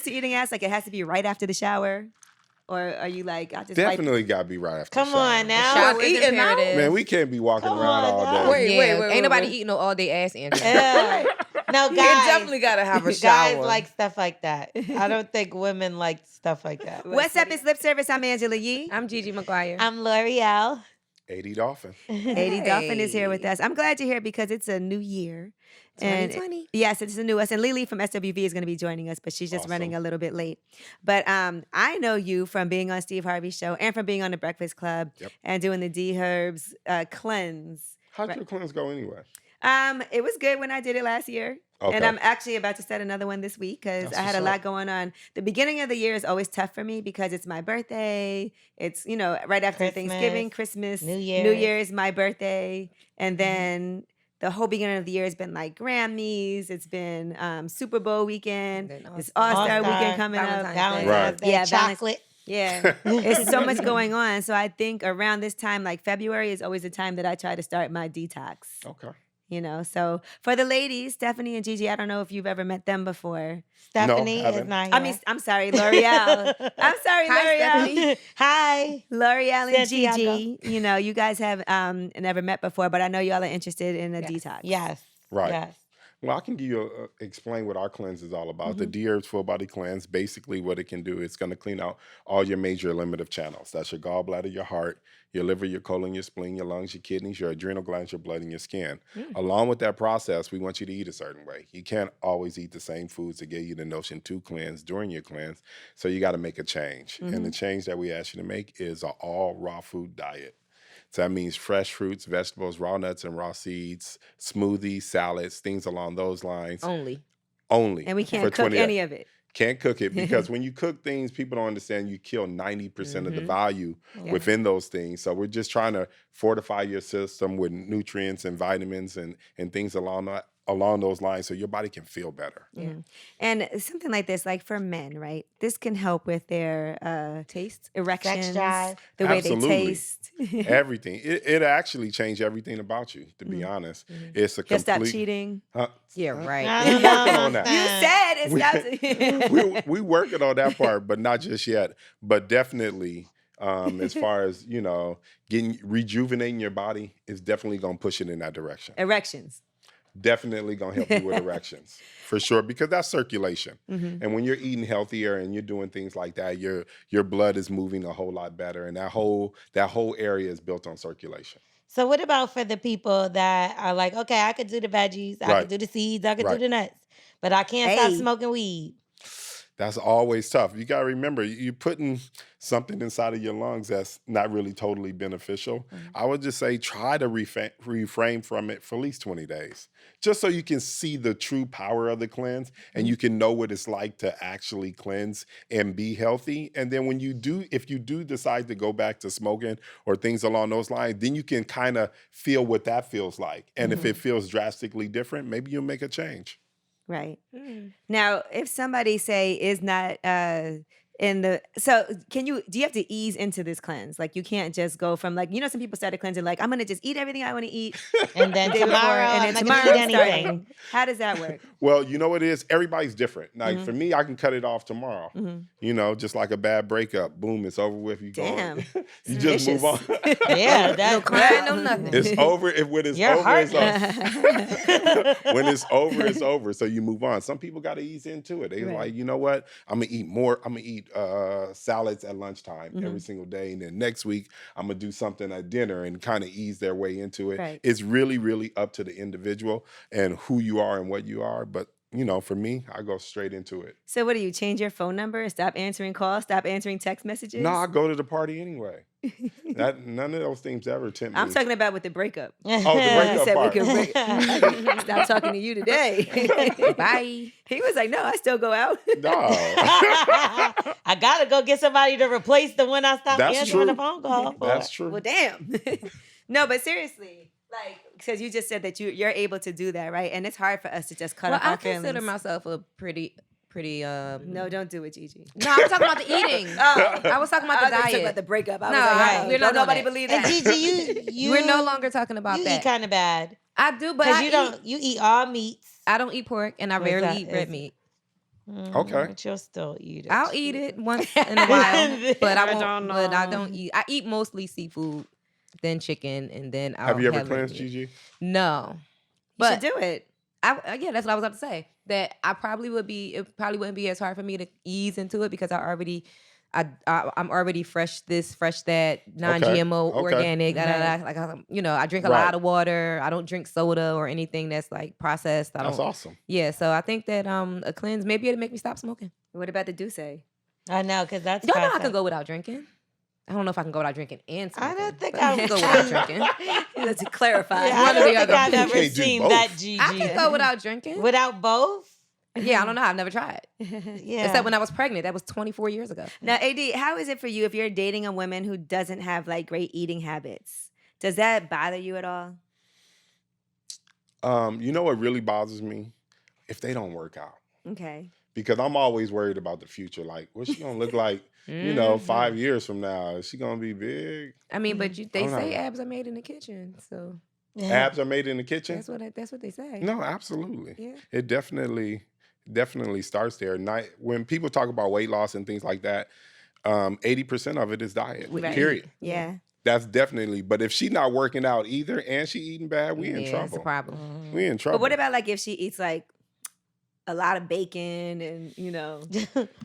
to eating ass? Like it has to be right after the shower? Or are you like, I just Definitely got to be right after Come the shower. on now. Shower is eating now? imperative. Man, we can't be walking Come around on all now. day. Wait, Ain't nobody wait. eating no all day ass, Angela. Yeah. No, You guys. definitely got to have a shower. Guys like stuff like that. I don't think women like stuff like that. What's up? It's Lip Service. I'm Angela Yee. I'm Gigi McGuire. I'm L'Oreal. 80 Dolphin. 80 Dolphin is here with us. I'm glad you're here because it's a new year. 2020. Yes, it's a new us. And Lelee from SWV is going to be joining us, but she's just running a little bit late. But I know you from being on Steve Harvey's show and from being on The Breakfast Club and doing the DHerbs cleanse. How'd your cleanse go anyway? It was good when I did it last year. Okay. And I'm actually about to start another one this week because I had a lot going on. The beginning of the year is always tough for me because it's my birthday. It's, right after Thanksgiving, Christmas, New Year's, my birthday. And then the whole beginning of the year has been like Grammys. It's been Super Bowl weekend. It's All-Star weekend coming up. Valentine's Day, chocolate. Yeah, it's so much going on. So I think around this time, like February is always the time that I try to start my detox. Okay. So for the ladies, Stephanie and Gigi, I don't know if you've ever met them before. Stephanie is not here. I mean, I'm sorry, L'Oreal. I'm sorry, L'Oreal. Hi. L'Oreal and Santiago. Gigi. You guys have never met before, but I know y'all are interested in a detox. Yes. Right. Yes. Well, I can give you explain what our cleanse is all about. The DHerbs Full Body Cleanse, basically what it can do, it's going to clean out all your major eliminative channels. That's your gallbladder, your heart, your liver, your colon, your spleen, your lungs, your kidneys, your adrenal glands, your blood, and your skin. Along with that process, we want you to eat a certain way. You can't always eat the same foods that gave you the notion to cleanse during your cleanse, so you got to make a change. And the change that we ask you to make is an all raw food diet. So that means fresh fruits, vegetables, raw nuts and raw seeds, smoothies, salads, things along those lines. Only. And we can't cook any of it. Can't cook it because when you cook things, people don't understand you kill 90% of the value within those things. So we're just trying to fortify your system with nutrients and vitamins and things along those lines so your body can feel better. Yeah. And something like this, like for men, right? This can help with their taste, erections, sex drive, the way they taste. Everything. It actually changed everything about you, to be honest. It's a complete... Just stop cheating. Yeah, right. We're working on that. You said it's not... We're working on that part, but not just yet. But definitely... as far as, rejuvenating your body is definitely going to push it in that direction. Erections. Definitely going to help you with erections, for sure, because that's circulation. And when you're eating healthier and you're doing things like that, your blood is moving a whole lot better, and that whole area is built on circulation. So what about for the people that are like, okay, I could do the veggies, I could do the seeds, I could do the nuts, but I can't stop smoking weed? That's always tough. You got to remember, you're putting something inside of your lungs that's not really totally beneficial. I would just say try to refrain from it for at least 20 days, just so you can see the true power of the cleanse and you can know what it's like to actually cleanse and be healthy. And then if you do decide to go back to smoking or things along those lines, then you can kind of feel what that feels like. And if it feels drastically different, maybe you'll make a change. Right. Now, if somebody say is not so do you have to ease into this cleanse? Like you can't just go from like, some people started cleansing like, I'm going to just eat everything I want to eat. And then tomorrow, I'm not going to eat anything. How does that work? Well, you know what it is? Everybody's different. Like for me, I can cut it off tomorrow. Just like a bad breakup. Boom, it's over with. You Damn. You just move on. Yeah, no crying, no nothing. It's over. When it's You're over, it's over. When it's over, it's over. So you move on. Some people got to ease into it. They're like, you know what? I'm going to eat more. I'm going to eat salads at lunchtime every single day. And then next week, I'm going to do something at dinner and kind of ease their way into it. Right. It's really, really up to the individual and who you are and what you are. But for me, I go straight into it. So what do you change your phone number? Stop answering calls? Stop answering text messages? No, I go to the party anyway. None of those things ever tempt me. I'm talking about with the breakup. Oh, the breakup part. We could stop talking to you today. Bye. He was like, no, I still go out. No. I got to go get somebody to replace the one I stopped That's answering true. the phone call for. That's true. Well, damn. No, but seriously, like, because you just said that you're able to do that, right? And it's hard for us to just cut off our feelings. I consider myself a pretty. No, don't do it, Gigi. No, I'm talking about the eating. I was talking about the diet. Talking about the breakup. I No, was like, we're not don't nobody that. believe And that. Gigi, you We're no longer talking about you that. eat kind of bad. I do, but Because you eat all meats. I don't eat pork, and I rarely eat red meat. Okay. But you'll still eat it. I'll eat it once in a while, but I won't. don't But I know. don't eat. I eat mostly seafood, then chicken, and then I'll Have you ever have cleansed, meat. Gigi? No, You but should do it. yeah, that's what I was about to say. That I probably would be. It probably wouldn't be as hard for me to ease into it because I'm already fresh this, fresh that, non-GMO, Okay. organic. Right. Like I drink a Right. lot of water. I don't drink soda or anything that's like processed. That's awesome. Yeah, so I think that a cleanse maybe it'll make me stop smoking. What about the Douce? I know, because that's Y'all know I can processed. go without drinking. I don't know if I can go without drinking and smoking. I don't think but I can would go without drinking. Let's clarify. Yeah, One I or don't the think other. I've You ever can't do seen both. that, Gigi. I can go without drinking. Without both? Yeah, I don't know. I've never tried. Yeah. Except when I was pregnant. That was 24 years ago. Now, AD, how is it for you if you're dating a woman who doesn't have like great eating habits? Does that bother you at all? You know what really bothers me? If they don't work out. Okay. Because I'm always worried about the future. Like, what's she gonna look like, 5 years from now? Is she gonna be big? I mean, but they I'm not- say abs are made in the kitchen, so Abs are made in the kitchen? that's what they say. No, absolutely. Yeah. It definitely starts there. When people talk about weight loss and things like that, 80% of it is diet. Right. Period. Yeah. That's definitely. But if she's not working out either and she eating bad, we in Yeah, trouble. it's a problem. We in trouble. But what about like if she eats like a lot of bacon and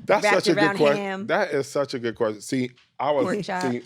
That's wrapped such a good around question. ham? That is such a good question. See, I was Pork chops. see,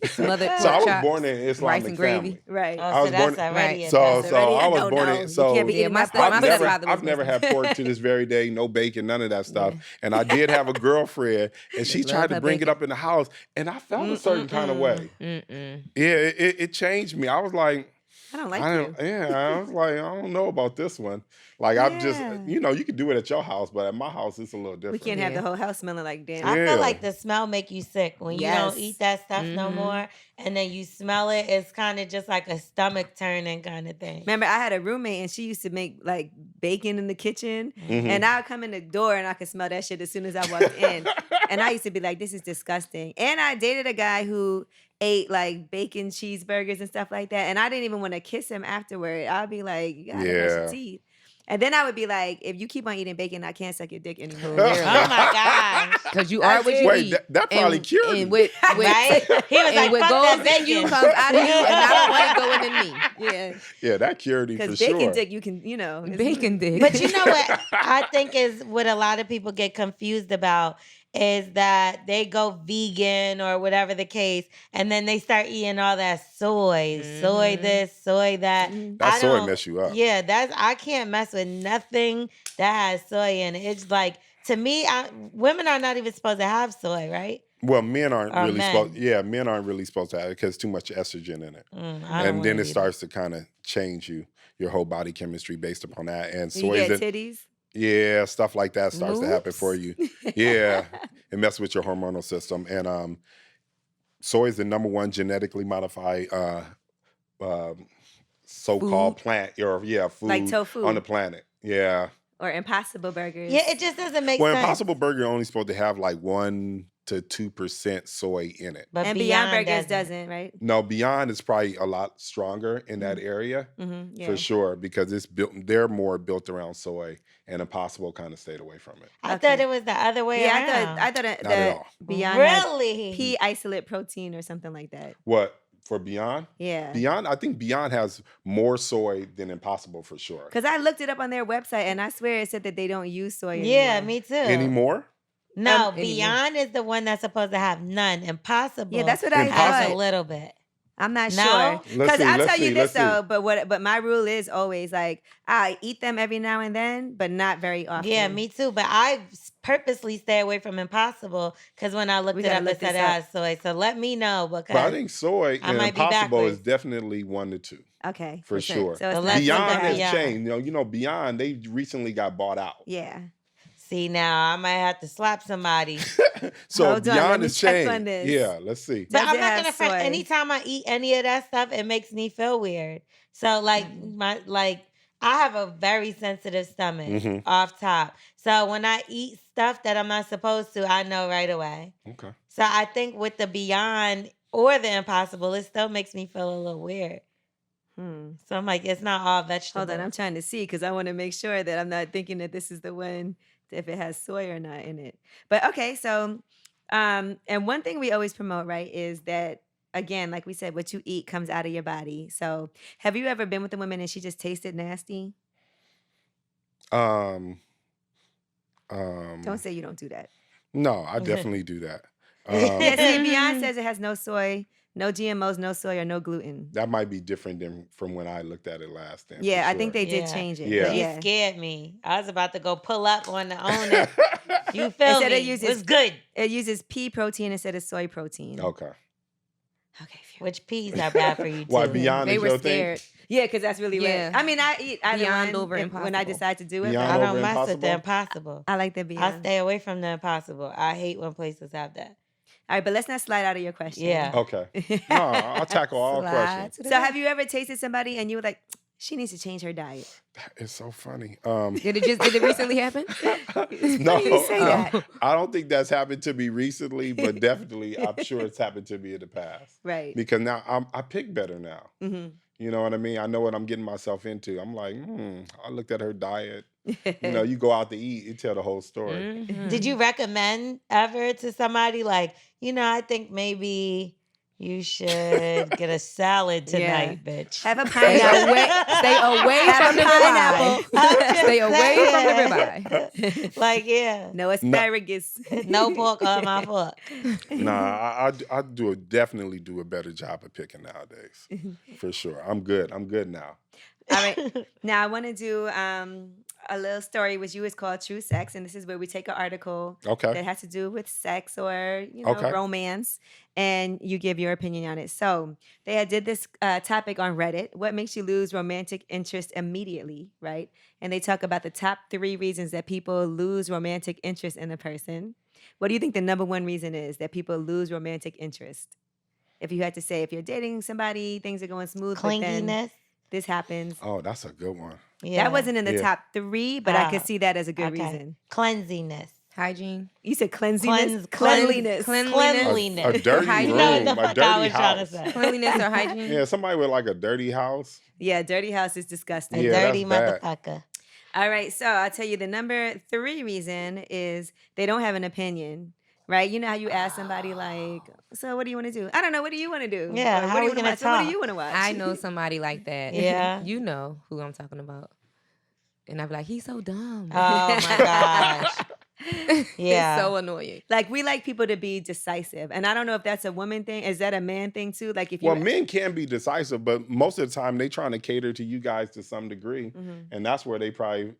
Smothered so I pork was chops, born in an rice Islamic and gravy. family. Right. Oh, I so was that's born- already a So test. That's already I a was no-no. born in. You So can't be Yeah, eating my that step- pork. my I've never, stepfather was I've never had Muslim. pork to this very day, no bacon, none of that stuff. And I did have a girlfriend, and she Love tried to her bring it bacon. up in the house, and I felt a certain kind of way. Mm-mm. Yeah, it changed me. I was like, I don't like I you. don't, yeah, I was like, I don't know about this one. Like, I'm just, Yeah. you can do it at your house, but at my house, it's a little We different. can't have Yeah. the whole house smelling like damn. I Yeah. feel like the smell make you sick when you don't Yes. eat that stuff no Mhm. more, and then you smell it. It's kind of just like a stomach turning kind of thing. Remember, I had a roommate and she used to make like bacon in the kitchen, Mhm. and I would come in the door and I could smell that shit as soon as I walked in. And I used to be like, "This is disgusting." And I dated a guy who ate like bacon cheeseburgers and stuff like that, and I didn't even want to kiss him afterward. I'd be like, "You gotta brush Yeah. your teeth." And then I would be like, "If you keep on eating bacon, I can't suck your dick anymore." Clearly. Oh my gosh. Because you I are what did. you Wait, eat. that probably and, cured and me. with Right? He was and like, what fuck goes that in you bacon. comes out of you, and I don't want it going in me. Yeah, Yeah, that cured me for because bacon sure. dick, you can, it's- Bacon dick. But you know what I think is what a lot of people get confused about is that they go vegan or whatever the case, and then they start eating all that soy, soy this, soy that. Mhm. That I soy don't- mess you up. Yeah, I can't mess with nothing that has soy in it. It's like, to me, women are not even supposed to have soy, right? Well, men aren't Or really men. supposed. Yeah, men aren't really supposed to have it because too much estrogen in it, I don't and want then it either. starts to kind of change your whole body chemistry based upon that. And You soy, get titties. yeah, stuff like that starts to happen for Moops. you. Yeah, it messes with your hormonal system. And soy is the number one genetically modified so-called plant or food Like tofu. on the planet. Yeah. Or Impossible Burgers. Yeah, it just doesn't make Well, sense. Impossible Burger only supposed to have like 1 to 2% soy in it. But And Beyond Burgers doesn't, right? No, Beyond is probably a lot stronger in that area Mm-hmm. Yeah. for sure because it's built. They're more built around soy, and Impossible kind of stayed away from it. I Okay. thought it was the other way Yeah, around. I thought Not at that all. Beyond had Really? pea isolate protein or something like that. What for Beyond? Yeah. Beyond, I think Beyond has more soy than Impossible for sure. Because I looked it up on their website and I swear it said that they don't use soy anymore. Yeah, me too. Anymore? No, Anymore. Beyond is the one that's supposed to have none. Impossible. Yeah, that's what I has thought. a little bit. I'm not No? sure. Let's Because see, I'll let's tell you see, this let's see. though, but my rule is always like I eat them every now and then, but not very often. Yeah, me too. But I purposely stay away from Impossible because when I looked We it gotta up, look it said this it up. has soy. So let me know because But I think soy I and might be Impossible is backwards. definitely 1 to 2 Okay. for sure. So it's Well, not let's so look Beyond at bad. has Beyond. changed. You know, Beyond they recently got bought out. Yeah. see now I might have to slap somebody. So Hold on, let Beyond me has check on changed. this. Yeah, let's see. But Does I'm it not have gonna front. soy? Anytime I eat any of that stuff, it makes me feel weird. So like I have a very sensitive stomach Mhm. off top. So when I eat stuff that I'm not supposed to, I know right away. Okay. So I think with the Beyond or the Impossible, it still makes me feel a little weird. So I'm like, it's not all vegetables. Hold on, I'm trying to see because I want to make sure that I'm not thinking that this is the one if it has soy or not in it. But okay, so and one thing we always promote, right, is that again, like we said, what you eat comes out of your body. So have you ever been with a woman and she just tasted nasty? Um, Don't say you don't do that. no, I definitely do that. Yeah, see, Beyonce says it has no soy, no GMOs, no soy, or no gluten. That might be different than from when I looked at it last time. Yeah, I think they did change it. Yeah. But You yeah. scared me. I was about to go pull up on the owner. You feel Instead me? it uses- What's good? It uses pea protein instead of soy protein. Okay. Okay. Phew. Which peas are bad for you too. Why Beyond They is were your scared. Yeah, because that's really Yeah. what. I mean, I eat either Beyond one over when I Impossible. decide to do it. Beyond I But over don't mess with the Impossible? impossible. I like the I Beyond. stay away from the impossible. I hate when places have that. All right, but let's not slide out of your question. Yeah. Okay. No, I'll tackle all Slide questions. to the So back. have you ever tasted somebody and you were like, she needs to change her diet? It's so funny. Did it recently happen? No, you say that? I don't think that's happened to me recently, but definitely I'm sure it's happened to me in the past. Right. Because now I pick better now. Mm-hmm. You know what I mean? I know what I'm getting myself into. I'm like, I looked at her diet. You go out to eat, you tell the whole story. Mhm. Did you recommend ever to somebody like, I think maybe you should get a salad tonight, bitch? Have a Stay pineapple. away Have from a the pineapple. ribeye. Stay away from the saying. ribeye. Like, yeah. No asparagus. No pork on my fork. Nah, I definitely do a better job of picking nowadays. For sure. I'm good now. All right. Now I want to do a little story with you. It's called True Sex, and this is where we take an article Okay. that has to do with sex or Okay. romance, and you give your opinion on it. So they had did this topic on Reddit. What makes you lose romantic interest immediately, right? And they talk about the top 3 reasons that people lose romantic interest in a person. What do you think the number 1 reason is that people lose romantic interest? If you had to say, if you're dating somebody, things are going smooth, but then Clinginess. this happens. Oh, that's a good one. Yeah. That wasn't in the Yeah. top 3, but I could Ah, see that as a good okay. reason. Cleansiness. Hygiene. You said cleanliness? Cleanliness. A dirty Hygiene. room, You know what the a fuck I dirty was trying to house. say. Cleanliness or hygiene. Yeah, somebody with like a dirty house. Yeah, dirty house is disgusting. A Yeah, dirty that's bad. motherfucker. All right, so I'll tell you the number 3 reason is they don't have an opinion, right? You know how you ask somebody like, so what do you want to do? I don't know, what do you want to do? Yeah, Or, how what do we you wanna gonna watch? So what do talk? you want to watch? I know somebody like that. Yeah. You know who I'm talking about. And I'd be like, he's so dumb. Oh my gosh. Yeah. It's so annoying. Like, we like people to be decisive. And I don't know if that's a woman thing. Is that a man thing too? Like, if you... Well, men can be decisive, but most of the time they trying to cater to you guys to some degree. And that's where they probably,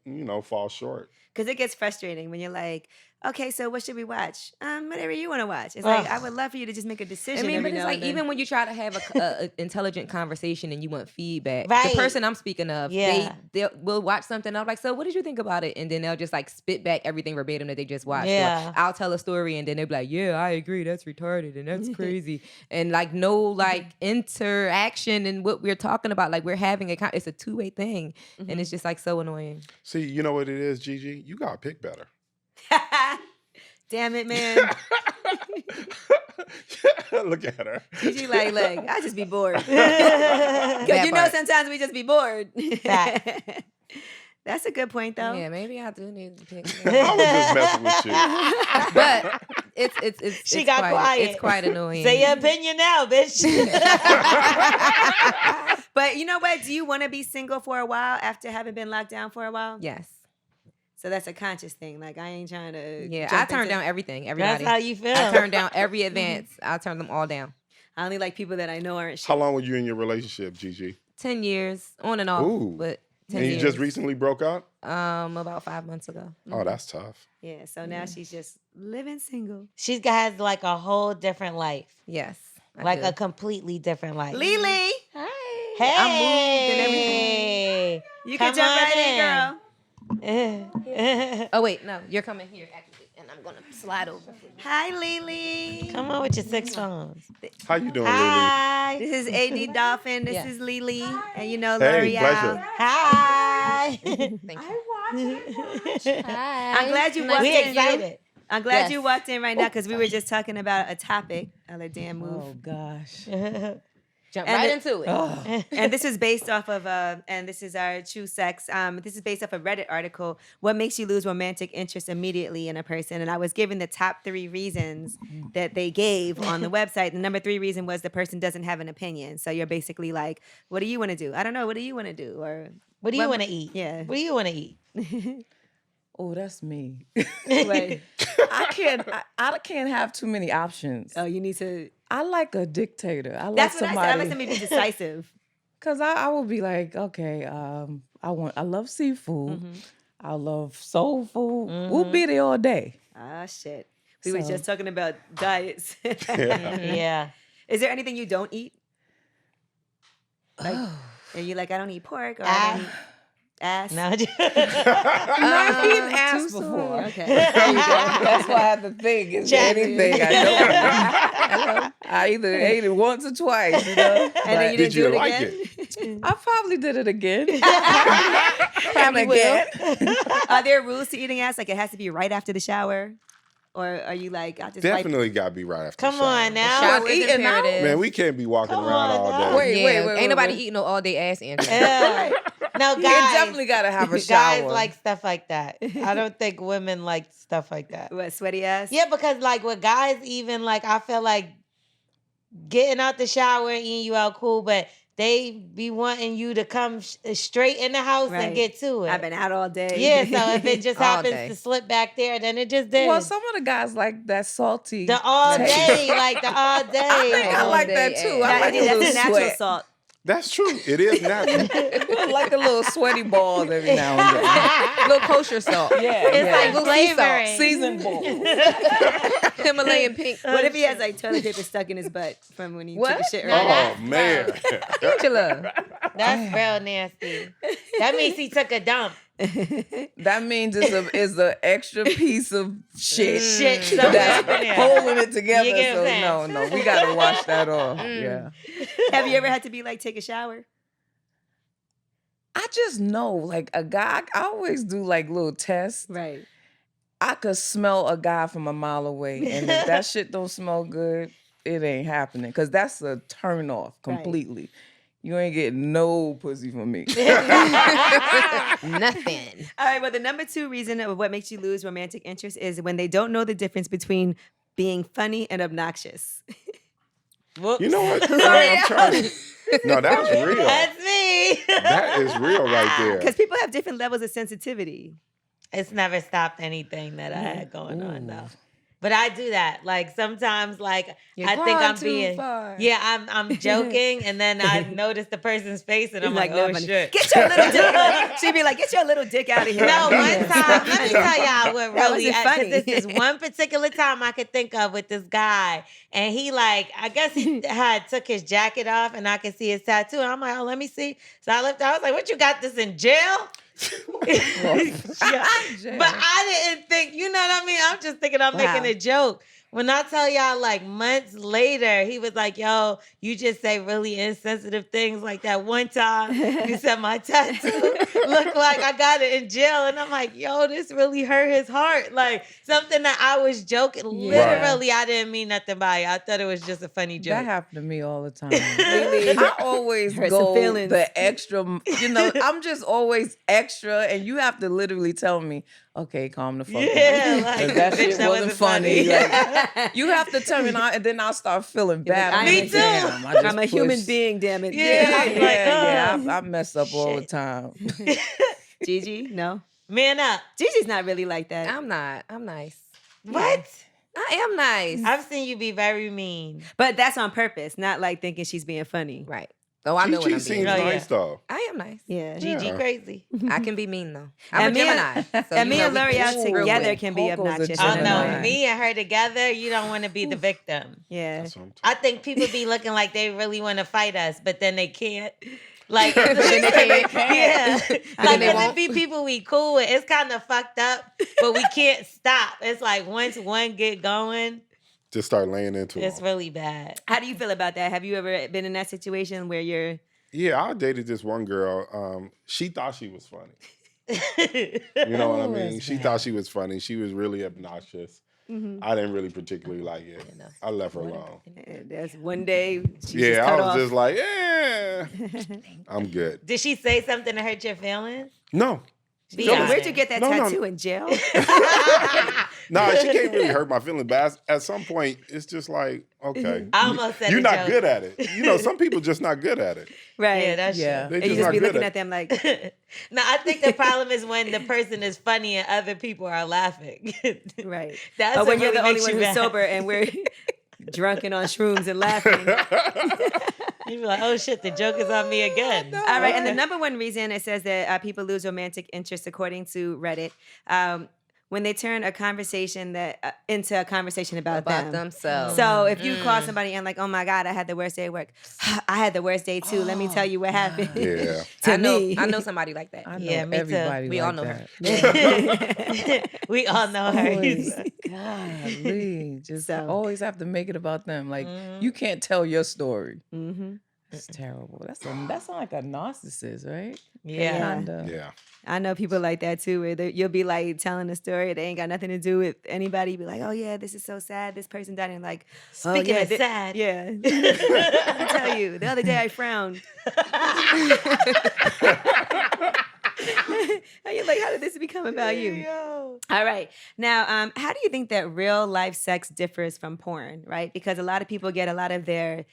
fall short. Because it gets frustrating when you're like, okay, so what should we watch? Whatever you want to watch. It's like, I would love for you to just make a decision. I mean, every but it's now like and then. even when you try to have a intelligent conversation and you want feedback, Right. the person I'm speaking of, Yeah. they will watch something. I'm like, so what did you think about it? And then they'll just like spit back everything verbatim that they just watched. Or Yeah. I'll tell a story and then they'll be like, yeah, I agree. That's retarded and that's crazy. And like no like interaction in what we're talking about. Like we're having it's a 2-way thing, and it's just like so annoying. See, you know what it is, Gigi? You got to pick better. Damn it, man. Look at her. Gigi like, look, I just be bored. Because That you know part. sometimes we just be bored. Fact. That's a good point, though. Yeah, maybe I do need to pick. I was just messing with you. But it's She it's got quite, quiet. It's quite annoying. Say your opinion now, bitch. But you know what? Do you want to be single for a while after having been locked down for a while? Yes. So that's a conscious thing. Like, I ain't trying to. Yeah, I jump turned into- down everything. Everybody. That's how you feel. I turned down every advance. I turned them all down. I only like people that I know aren't How shit. long were you in your relationship, Gigi? 10 years, on and off. Ooh. But 10 And you years. just recently broke up? About 5 months ago. Oh, that's tough. Yeah, so now she's just living single. She has like a whole different life. Yes. I Like do. a completely different life. Lelee, Hi. Hey. I moved and everything. you Come can jump on right in, in. girl. Oh wait, no, you're coming here actually, and I'm gonna slide over. Hi, Lelee. Come on with your 6 phones. How you doing, Lily? Hi. This is AD Dolphin. This Yeah. is Lelee. And you know Hey, L'Oreal. pleasure. Hi. Thank you. Hi. I'm glad you Nice walked We to meet in. you. excited. I'm glad you Yes. walked in right now because we were just talking about a topic. I'll let Dan move. Oh gosh. Jump And right the- into it. And this is based off of, and this is our true sex. This is based off a Reddit article. What makes you lose romantic interest immediately in a person? And I was given the top 3 reasons that they gave on the website. The number 3 reason was the person doesn't have an opinion. So you're basically like, what do you want to do? I don't know. What do you want to do? Or What do you want to eat? Yeah. What do you want to eat? Oh, that's me. Wait. I can't have too many options. Oh, you need to. I like a dictator. I like That's what somebody. I said. I like somebody to be decisive. Cause I will be like, okay, I love seafood. Mm-hmm. I love soul food. We'll be there all day. Ah, shit. We were So- just talking about diets. Yeah. Is there anything you don't eat? Like, are you like, I don't eat pork or I don't eat ass? No. I've eaten ass Too before. soon. Okay. That's why I have to think. Is there anything I don't eat? I either ate it once or twice, you know. And then you Did didn't you do it like again? I probably did it again. Probably will. Are there rules to eating ass? Like it has to be right after the shower? Or are you like, I just Definitely got to be right after Come the shower. on now. Shower is eating now? imperative. Man, we can't be walking Come around on all now. day. Wait. Ain't nobody eating no all day ass, Angela. Yeah. No, You guys. definitely gotta have a shower. Guys like stuff like that. I don't think women like stuff like that. What, sweaty ass? Yeah, because like with guys, even like I feel like getting out the shower and eating you out cool, but they be wanting you to come straight in the house Right. and get to it. I've been out all day. Yeah, so if it just All happens day. to slip back there, then it just did. Well, some of the guys like that salty. The all taste. day, like the all day. I think I all like day that too. ass. I like a That's little a natural sweat. salt. That's true. It is natural. I like a little sweaty balls every now and then. Little kosher salt. Yeah, It's yeah. like Little sea salt. flavoring. Seasoned balls. Himalayan pink. What if he has like toilet paper stuck in his butt from when he took a What? shit No, earlier? Oh, man. Angela. That's real nasty. That means he took a dump. That means it's an extra piece of shit. Shit, so That's up in there. holding it together. You get So what I'm no, we gotta wash that off. Yeah. Have you ever had to be like, take a shower? I just know, like a guy, I always do like little tests. Right. I could smell a guy from a mile away, and if that shit don't smell good, it ain't happening. Because that's a turn off completely. You ain't getting no pussy from me. Nothing. All right. Well, the number 2 reason of what makes you lose romantic interest is when they don't know the difference between being funny and obnoxious. You know what? I'm trying. No, that's real. That's me. That is real right there. Because people have different levels of sensitivity. It's never stopped anything that I had going on though. But I do that. Like sometimes, like You're I think gone I'm too being, far. yeah, I'm joking, and then I notice the person's face, and I'm like, no, oh funny. shit. Get your little dick. She'd be like, get your little dick out of here. No, one time, let me tell y'all what That really, wasn't funny. because this is one particular time I could think of with this guy, and he like, I guess he had took his jacket off, and I could see his tattoo, and I'm like, oh, let me see. So I lifted, I was like, what, you got this in jail? Yeah. But I didn't think, you know what I mean? I'm just thinking I'm making a joke. When I tell y'all, like, months later, he was like, yo, you just say really insensitive things like that one time. You said my tattoo looked like I got it in jail. And I'm like, yo, this really hurt his heart. Like, something that I was joking. Literally, I didn't mean nothing by it. I thought it was just a funny joke. That happened to me all the time. I always Hurt some go feelings. the extra, I'm just always extra, and you have to literally tell me, okay, calm the fuck down. Yeah, like, 'Cause that bitch, shit that wasn't funny. funny. Like, you have to tell me, and then I'll start feeling bad. I'm Me like, too. damn, I just I'm a human pushed. being, damn it. Yeah, I mess up all the time. Gigi, no. Man up. Gigi's not really like that. I'm not. I'm nice. What? I am nice. I've seen you be very mean. But that's on purpose, not like thinking she's being funny. Right. Oh, I know what Gigi I'm seems being. Oh, yeah. nice, though. I am nice. Yeah. Gigi Yeah. crazy. I can be mean though. I'm And a me Gemini. So, and me you know, and we L'Oreal can real together quick. can be Coco's a obnoxious. Oh and no, annoying. me and her together, you don't want to be the victim. Yeah. That's what I'm I think people be looking like they really want to fight us, but then they can't. Like, Then they can't. yeah. then Like, they cause won't. it be people we cool with. It's kind of fucked up, but we can't stop. It's like once one get going, Just start laying into it's it. really bad. How do you feel about that? Have you ever been in that situation where you're Yeah, I dated this one girl. She thought she was funny. You know what I mean? She thought she was funny. She was really obnoxious. I didn't really particularly like it. I left her alone. There's one day she Yeah, just cut I was off. just like, I'm good. Did she say something to hurt your feelings? No. Be So honest. where'd you get that No, no. tattoo in jail? No, she can't really hurt my feelings, but at some point, it's just like, okay. I almost said You're a not joke. good at it. You know, some people just not good at it. Right. Yeah, that's Yeah. true. They And you just not be good looking at at them like, No, I think the problem is when the person is funny and other people are laughing. right. That's Or what when you're really the only makes one you who's mad. sober and we're drunk and on shrooms and laughing. You be like, oh shit, the joke is on me again. All right, and the number one reason it says that people lose romantic interest, according to Reddit, when they turn a conversation into a conversation about them. themselves. So if you call somebody and like, oh my God, I had the worst day at work. I had the worst day too. Let me tell you what happened. Yeah. To I know, me. I know somebody like that. I know Yeah, me too. everybody. We like all know her. that. We all know her. Always, golly, just So. always have to make it about them. Like you can't tell your story. Mm-hmm. It's terrible. That sounds like a narcissist, right? Yeah. Kinda. Yeah. I know people like that too, where you'll be like telling a story that ain't got nothing to do with anybody. You be like, oh yeah, this is so sad. This person died. And like, oh, Speaking yeah, of sad. Yeah. Let me tell you, the other day I frowned. And you're like, how did this become about you? Yo. All right. Now, how do you think that real life sex differs from porn, right? Because a lot of people get a lot of their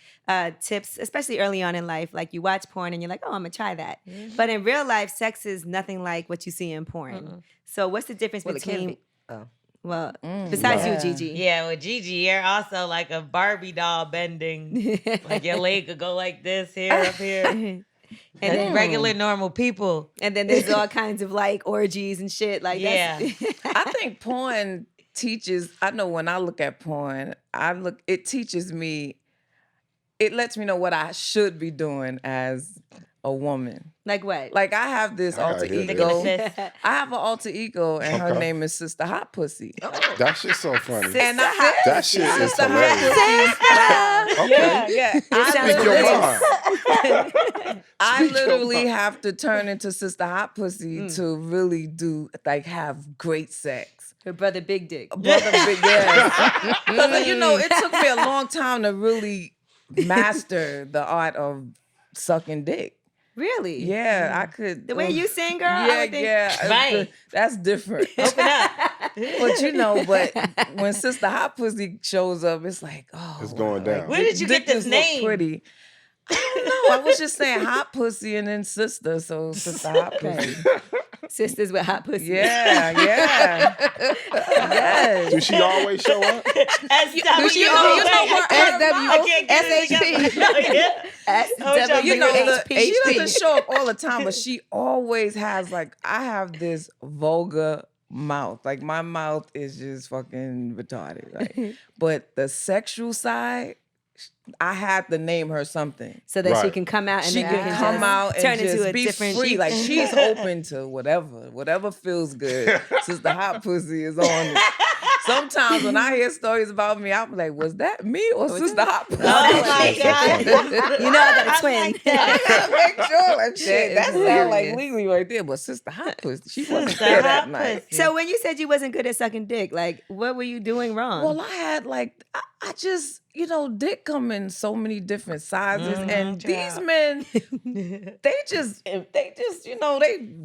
tips, especially early on in life. Like you watch porn and you're like, oh, I'm going to try that. But in real life, sex is nothing like what you see in porn. So what's the difference Well, it can between... be. Oh. Well, besides yeah. you, Gigi. Yeah, with Gigi, you're also like a Barbie doll bending. Like your leg could go like this here, up here. And And then, regular, normal people. and then there's all kinds of like orgies and shit. Like Yeah. I think porn teaches. I know when I look at porn, it teaches me. It lets me know what I should be doing as a woman. Like what? Like I have this I alter hear that. ego. Fist. I have an alter ego, and her Okay. name is Sister Hot Pussy. That shit's so funny. And That shit is Sister hilarious. Hot Pussy. Okay. Yeah. sounds Speak your delicious. mind. I Speak your literally mind. have to turn into Sister Hot Pussy to really do have great sex. Her brother Big Dick. Brother Big, yes. Because it took me a long time to really master the art of sucking dick. Really? Yeah, I could. The way you sing, girl, I would think. Right. That's different. Open up. But when Sister Hot Pussy shows up, it's like, oh, It's going wow, down. Where did you dick get this just look name? Pretty. I don't know. I was just saying hot pussy and then sister, so Sister Hot Pussy. Sisters with hot pussy. Yeah. Yes. Do she always show up? SW. you know her I can't get it SHP. together. She doesn't show up all the time, but she always has I have this vulgar mouth. Like my mouth is just fucking retarded. Right? But the sexual side, I had to name her something. So that she Right. can come out and She then you can can come just out turn and into just a be different free. Like she's open to whatever feels good. Since the hot pussy is on it. Sometimes when I hear stories about me, I'm like, was that me or Sister Hot Pussy? Oh my God. You know I got a twin. I gotta make sure like shit. That That is sounds like hilarious. Lele right there, but Sister Hot Pussy, she wasn't Sister there that Hot night. Pussy. So when you said you wasn't good at sucking dick, like what were you doing wrong? Well, I had I just, dick come in so many different sizes, and these men, they just, they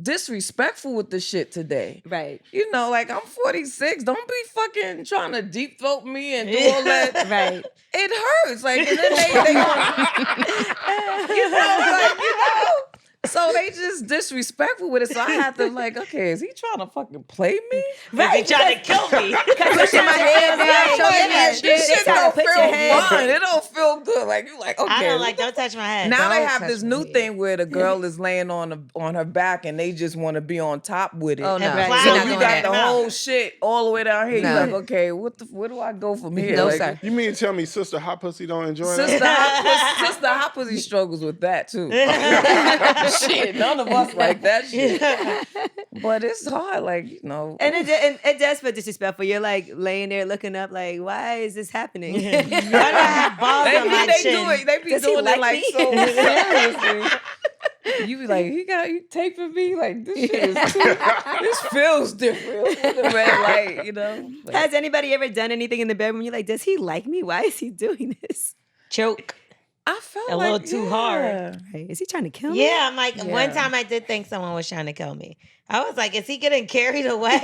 disrespectful with the shit today. right. I'm 46. Don't be fucking trying to deep throat me and do all that. Right. It hurts. And then they want, so they just disrespectful with it. So I had to okay, is he trying to fucking play me? Right, he trying to kill me. Pushing my head down, show your head. This shit Trying to don't put feel your head- fun. It don't feel good. You okay. I don't touch my head. Now they Don't have touch this my new head. thing where the girl is laying on her back and they just want to be on top with it. Oh no, Right. we're So We're not you doing got that. the whole shit all the way down here. No. You're like, okay, where do I go from here? No, sir. You mean to tell me Sister Hot Pussy don't enjoy Sister that? Hot Pussy struggles with that too. Shit, none of us like that shit. But it's hard, And it does feel disrespectful. You're laying there looking up, why is this happening? Why do I have balls on my they chin? do it. They be Does he doing like it me? so seriously. You be like, he taping me? Like, this shit is this feels different. The red light, you know? Like, Has anybody ever done anything in the bedroom? You're like, does he like me? Why is he doing this? Choke. I felt A little too hard. Right. Is he trying to kill me? Yeah, I'm like, one time I did think someone was trying to kill me. I was like, is he getting carried away?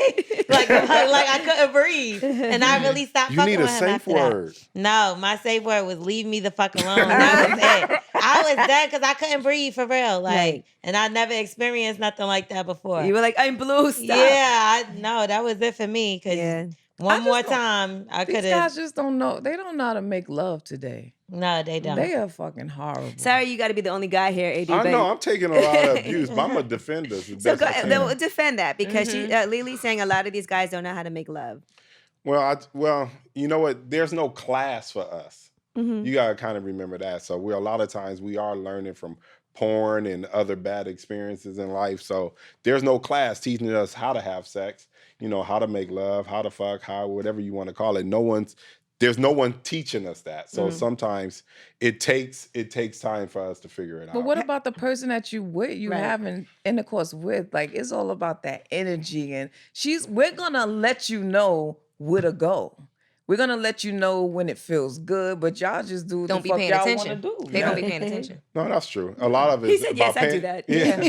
like I couldn't breathe. And I really stopped fucking with him after that. You need a safe word. No, my safe word was leave me the fuck alone. That was it. I was done because I couldn't breathe for real. Like, and I never experienced nothing like that before. You were like, I'm blue, stop. Yeah, no, that was it for me. Because one more time, I could have. These guys just don't know. They don't know how to make love today. No, they don't. They are fucking horrible. Sorry, you got to be the only guy here, AD. I know, I'm taking a lot of abuse, but I'm a defender. So defend that because Lelee's saying a lot of these guys don't know how to make love. Well, you know what? There's no class for us. You got to kind of remember that. So a lot of times we are learning from porn and other bad experiences in life. So there's no class teaching us how to have sex, how to make love, how to fuck, whatever you want to call it. There's no one teaching us that. So sometimes it takes time for us to figure it out. But what about the person that you having intercourse with? Like, it's all about that energy, and we're gonna let you know where to go. We're gonna let you know when it feels good, but y'all just do don't the be fuck paying y'all attention. Want to do. They don't be paying attention. No, that's true. A lot of it. He said, "Yes, I do that." Yeah.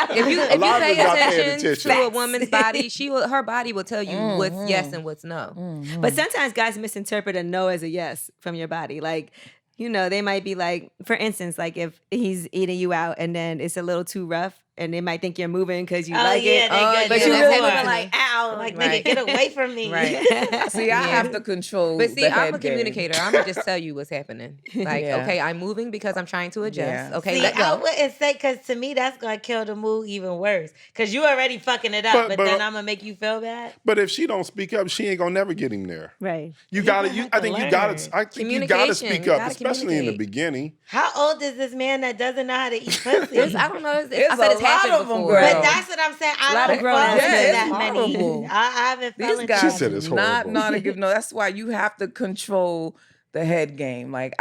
If you lot of pay it's not paying attention attention. to a woman's body, her body will tell you what's yes and what's no. But sometimes guys misinterpret a no as a yes from your body. Like, they might be like, for instance, like if he's eating you out and then it's a little too rough and they might think you're moving because you like it. But you really like, ow. Like, nigga, get away from me. Right. See, I have to control. But see, the I'm head a game. communicator. I'm gonna just tell you what's happening. Like, okay, I'm moving because I'm trying to adjust. Yeah. Okay, See, let go. I wouldn't say, because to me, that's going to kill the mood even worse. Because you already fucking it up, but then I'm going to make you feel bad. But if she don't speak up, she ain't gonna never get him there. Right. I think you gotta speak up, especially in the beginning. How old is this man that doesn't know how to eat pussy? I don't know. I It's said it's a lot happened of them, before. girl. But that's what I'm saying. I lot don't of grown fall ass into men. that It's many. horrible. I haven't These fallen guys She said it's not horrible. know how to give no. That's why you have to control the head game. Like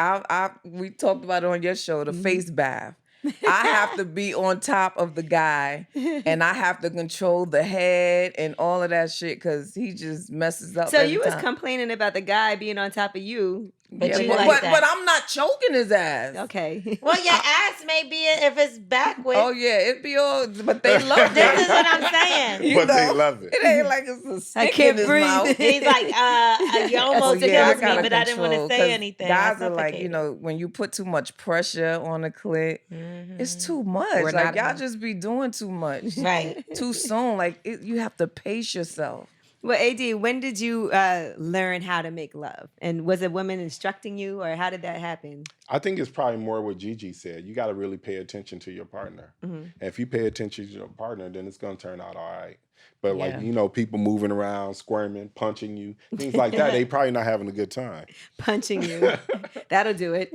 we talked about it on your show, the face bath. I have to be on top of the guy, and I have to control the head and all of that shit because he just messes up. So every you was time. complaining about the guy being on top of you. But Yeah, you but, like but, that. but I'm not choking his ass. Okay. Well, your ass may be if it's backwards. Oh yeah, it be all, but they love This it. is what I'm saying. But they love it. It ain't like it's a stick can't in his breathe. mouth. He's like, you almost Oh, yeah, I killed me, gotta but I didn't want to control, say 'cause anything. Guys I are like, suffocated. when you put too much pressure on the clit, it's too much. We're Like not y'all enough. just be doing too much, Right. too soon. Like you have to pace yourself. Well, AD, when did you learn how to make love? And was a woman instructing you, or how did that happen? I think it's probably more what Gigi said. You got to really pay attention to your partner. And if you pay attention to your partner, then it's going to turn out all right. But people moving around, squirming, punching you, things like that, they probably not having a good time. Punching you. That'll do it.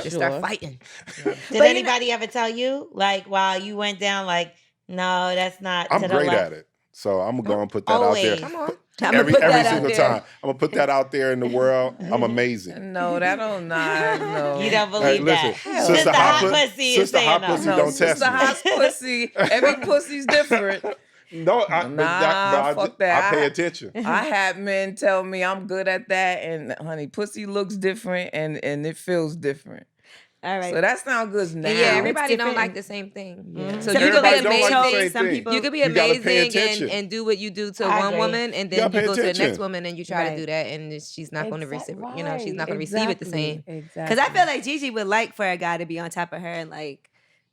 Just start fighting. Did anybody ever tell you, like, while you went down, like, no, that's not I'm to the great left? at it. So I'm going to put that Always. out there. Come on. Every put that out single there. time. I'm going to put that out there in the world. I'm amazing. No, that don't not. No, You don't Hey, believe listen, that. Sister Hot Pussy is Sister saying Hot no. Pussy No, don't test sister me. hot pussy. Every pussy's different. No, Fuck that. I pay attention. I had men tell me I'm good at that, and honey, pussy looks different, and it feels different. All right. So that sounds good now. Yeah, everybody don't different. like the same thing. So Some you people could be like don't like the amazing. same some thing. people. You could be You gotta pay amazing attention. and do what you do to I one agree. woman, and You then gotta you pay go to the attention. next woman and you try Right. to do that, and she's not going to receive. Right, She's not going to receive it the same. Exactly. Because I feel like Gigi would like for a guy to be on top of her and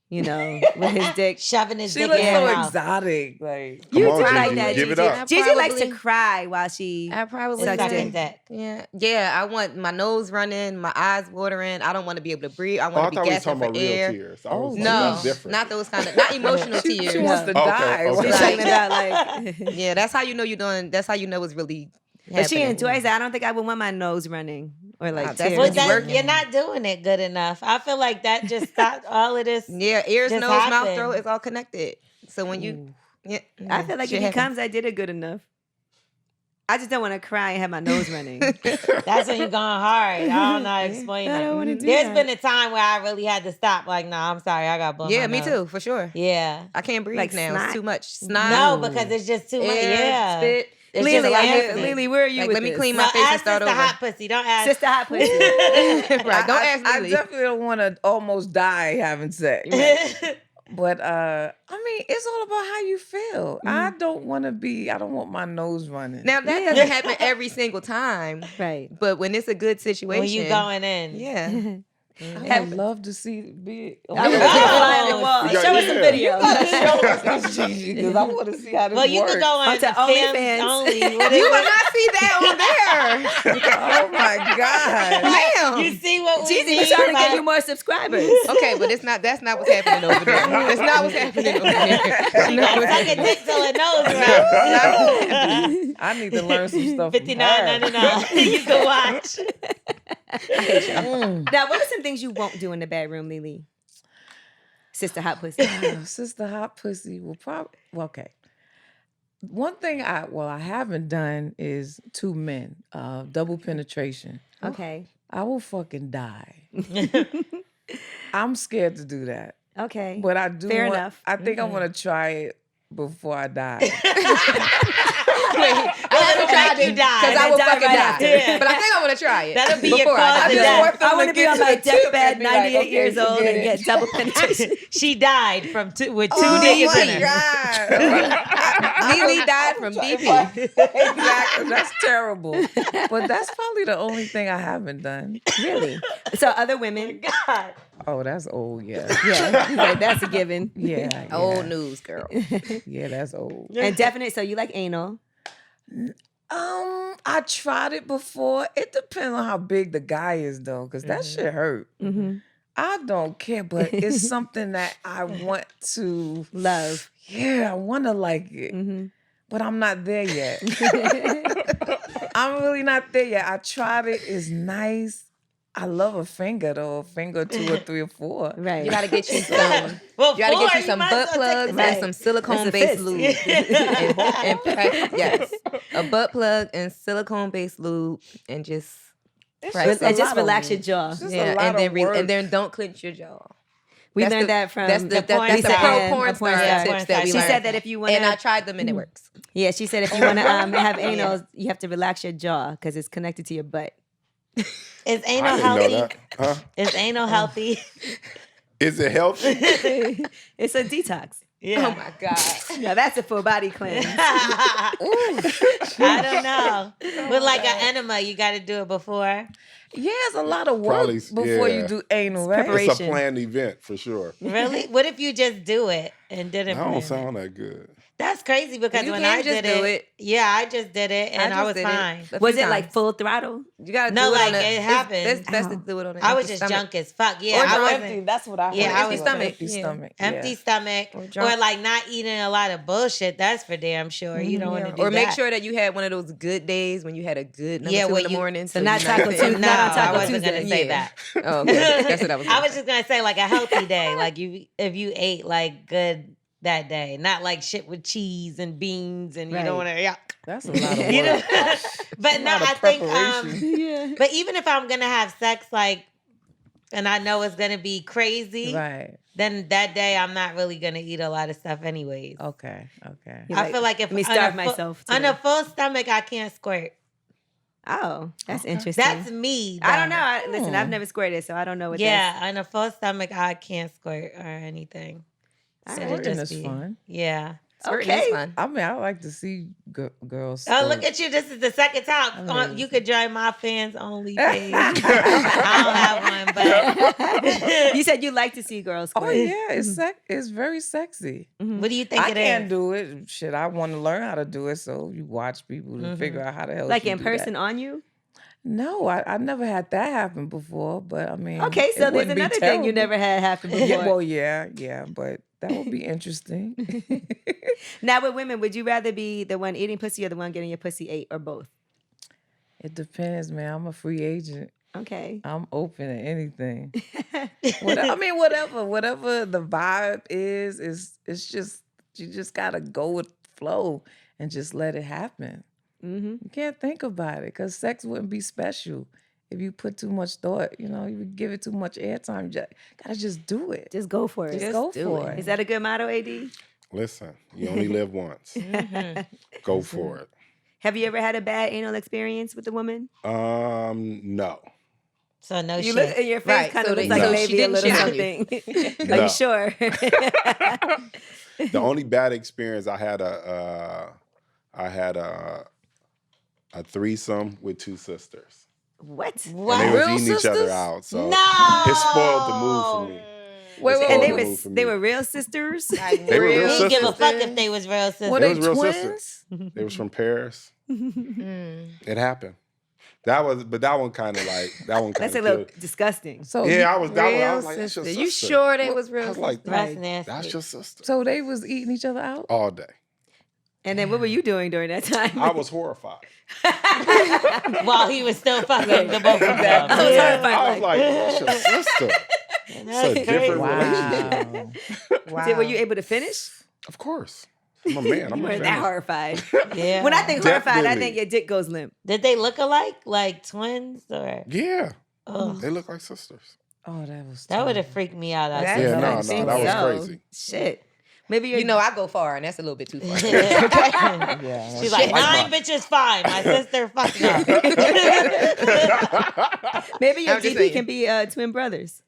with his dick. Shoving his She dick looks in her so mouth. exotic. Like Come You on, do Gigi, like that, give it Gigi. up. Gigi likes to Probably- cry while she. I probably Sucked Sucking it. did. dick. Yeah. I want my nose running, my eyes watering. I don't want to be able to breathe. I Oh, I want to thought be we were talking gasping for about real air. tears. I was like, No, that's different. not those kind of, not emotional tears. she wants to Okay, die. okay. She's Like- talking about like. Yeah, that's how you know you're doing. That's how you know it's really. But she happening. enjoys that. I don't think I would want my nose running or like That's tears. Well, what you working. you're not doing it good enough. I feel like that just stopped all of this. Yeah, ears, Just nose, mouth, happened. throat is all connected. So when you, I feel like if shit he happens. comes, I did it good enough. I just don't want to cry and have my nose running. That's when you're going hard. I don't know how to explain I it. don't want to do There's that. been a time where I really had to stop. Like, nah, I'm sorry, I got blown. Yeah, my me nose. too, for sure. Yeah. I can't breathe Like now. snot? It's too much. Snot. No, because it's just too much. air, Yeah. spit. It's Lily, just rancid. Lily, where are you Like, with let me this? clean No, my face and ask start Sister over. Hot Pussy. Don't ask. Sister Hot Pussy. Right, don't ask I Lily. definitely don't want to almost die having sex. But I mean, it's all about how you feel. I don't want my nose running. Now that doesn't happen every single time, Right. but when it's a good situation, When you going in. yeah. I would love to see it be. I would fly on the wall. You got- Show us some yeah. video. Show us this, Gigi, because I want to see how this Well, you works. could go on Onto to OnlyFans. fans only. You will not see that on there. Oh my God. Damn. You see what we Jeezy mean? was trying to by- get you more subscribers. Okay, but that's not what's happening over there. That's not what's happening over there. She gonna suck a dick till her nose runs. I need to learn some stuff. from her. $59.99. You can watch. Now, what are some things you won't do in the bedroom, Lelee? Sister Hot Pussy. Sister Hot Pussy will probably. Well, okay. One thing I haven't done is two men, double penetration. Okay. I will fucking die. I'm scared to do that, Okay. but I do. Fair enough. I think I want to try it before I die. I haven't tried you die. Because I will die fucking right die. after. Yeah. But I think I want to try it. That'll be your before I cause die. of just death. want them I to want to be get on to my the tip deathbed, and be like, 98 okay, years old, forget and it. get double penetration. She died from with two Oh niggas in my her. God. Lily died from BP. Exactly. That's terrible. But that's probably the only thing I haven't done. Really? So other women, God. Oh, that's old, yeah. yeah, he's like, that's a given. Yeah. Old news, girl. Yeah, that's old. And definite. So you like anal? I tried it before. It depends on how big the guy is, though, because that shit hurt. Mm-hmm. I don't care, but it's something that I want to Love. Yeah, I want to like it, Mm-hmm. but I'm not there yet. I'm really not there yet. I tried it. It's nice. I love a finger though, a finger, 2 or 3 or 4. Right. You gotta get you some. Well, You gotta get four, you some might butt as well take plugs the and Right. some It's a silicone-based fist. lube. and practice, yes, a butt plug and silicone-based lube, and just practice. And a just lot relax of- your jaw. It's just a yeah, lot and then of work. and then don't clench your jaw. We That's learned the- that from that's the porn that's the star. pro And porn a porn star star. tips that we She learned. said that if you want and I to, tried them and it works. yeah, she said if you want to have anal, you have to relax your jaw because it's connected to your butt. Is I anal didn't know healthy? that. Huh? Is anal healthy? Is it healthy? It's a detox. Yeah. Oh my god. Now that's a full body cleanse. I don't know. With like an enema, you got to do it before. Yeah, it's a lot of work Probably, before yeah. you do anal, right? preparation. It's a planned event for sure. Really? What if you just do it and That didn't? don't plan it? sound that good. That's crazy because You when can I just did do it. yeah, I just did it and I just was did fine. a few Was it like times. full throttle? You gotta No, do it like, on the, it happened. It's best to Ow. do it on the I was empty just stomach. junk as fuck. Yeah, Or I drunk. wasn't. That's what I heard. Yeah, I Empty was stomach. Empty yeah. stomach. Empty yeah. stomach Or or drunk. like not eating a lot of bullshit. That's for damn sure. You don't want to do Or that. make sure that you had one of those good days when you had a good number Yeah, 2 where in the you- morning. So not you're not Taco saying- Tuesday. No, Not on Taco I wasn't Tuesday. gonna say Yeah. that. Oh, okay. That's what I was. I was just gonna say like a healthy day, like if you ate like good that day, not like shit with cheese and beans and you Right. don't want to yuck. That's a lot of work. You know, but no, lot of I think. preparation. Yeah. But even if I'm gonna have sex, like, and I know it's gonna be crazy, Right. then that day I'm not really gonna eat a lot of stuff anyways. Okay. Okay. You're I feel like if let me on starve a myself. on today. a full stomach, I can't squirt. Oh, that's interesting. That's me. I don't though. know. Listen, I've never squirted, so I don't know what. Yeah, on a full stomach, I can't squirt or anything. All So right. it'll Squirting just is be- fun. Yeah. Squirting Okay. is fun. I mean, I like to see girls. Oh, look at you. This is the second time. I mean- You could join my fans only page. I don't have one, but You said you like to see girls Oh squirt. yeah, it's very sexy. what do you think I it can't is? do it. Shit, I want to learn how to do it. So you watch people to figure out how the hell. Like you in do person that. on you? No, I never had that happen before. But I mean, Okay, it so there's wouldn't be another thing you terrible. never had happen before. Yeah, well, yeah, but that would be interesting. Now with women, would you rather be the one eating pussy or the one getting your pussy ate, or both? It depends, man. I'm a free agent. Okay. I'm open to anything. Whatever the vibe is it's just you just gotta go with the flow and just let it happen. You can't think about it because sex wouldn't be special if you put too much thought. You know, you would give it too much airtime. You gotta just do it. Just go for it. Just go for it. Is that a good motto, AD? Listen, you only live once. Go for it. Have you ever had a bad anal experience with a woman? No. So no You shit. look in your face Right, kind so of looks they- like so maybe she a didn't little shit on something. Are No. you sure? The only bad experience I had a threesome with two sisters. What? And What? they was Real eating each other sisters? out. So No. it spoiled the mood for me. Wait, And Spoiled the mood for me. they were real sisters. Like, They were real we didn't give a sisters. fuck if they was real sisters. Were They they was real twins? sisters. They was from Paris. It happened. That one kind of That's a little disgusting. So Yeah, I was like, real that's your sister. sister. You sure they was real I was like, That's nasty. that's your sister. So they was eating each other out? All day. And then what were you doing during that time? I was horrified. While he was still fucking the both of them. I was horrified. I was like, that's your sister. That's It's a different crazy. Were you able to finish? Of course. I'm a man. I'm You a weren't fan. that horrified. Yeah. When I think horrified, I Definitely. think your dick goes limp. Did they look alike? Like twins? Or Yeah. Ugh. They look like sisters. Oh, that was That would have terrible. freaked me out. I That's think. Yeah, no, I no, think that was so. crazy. Shit. Maybe you're, You know, I go far, and that's a little bit too far. Yeah. She's like, Like 9 bitches fine. My sister fucked up. maybe your I'm just DP saying. can be twin brothers.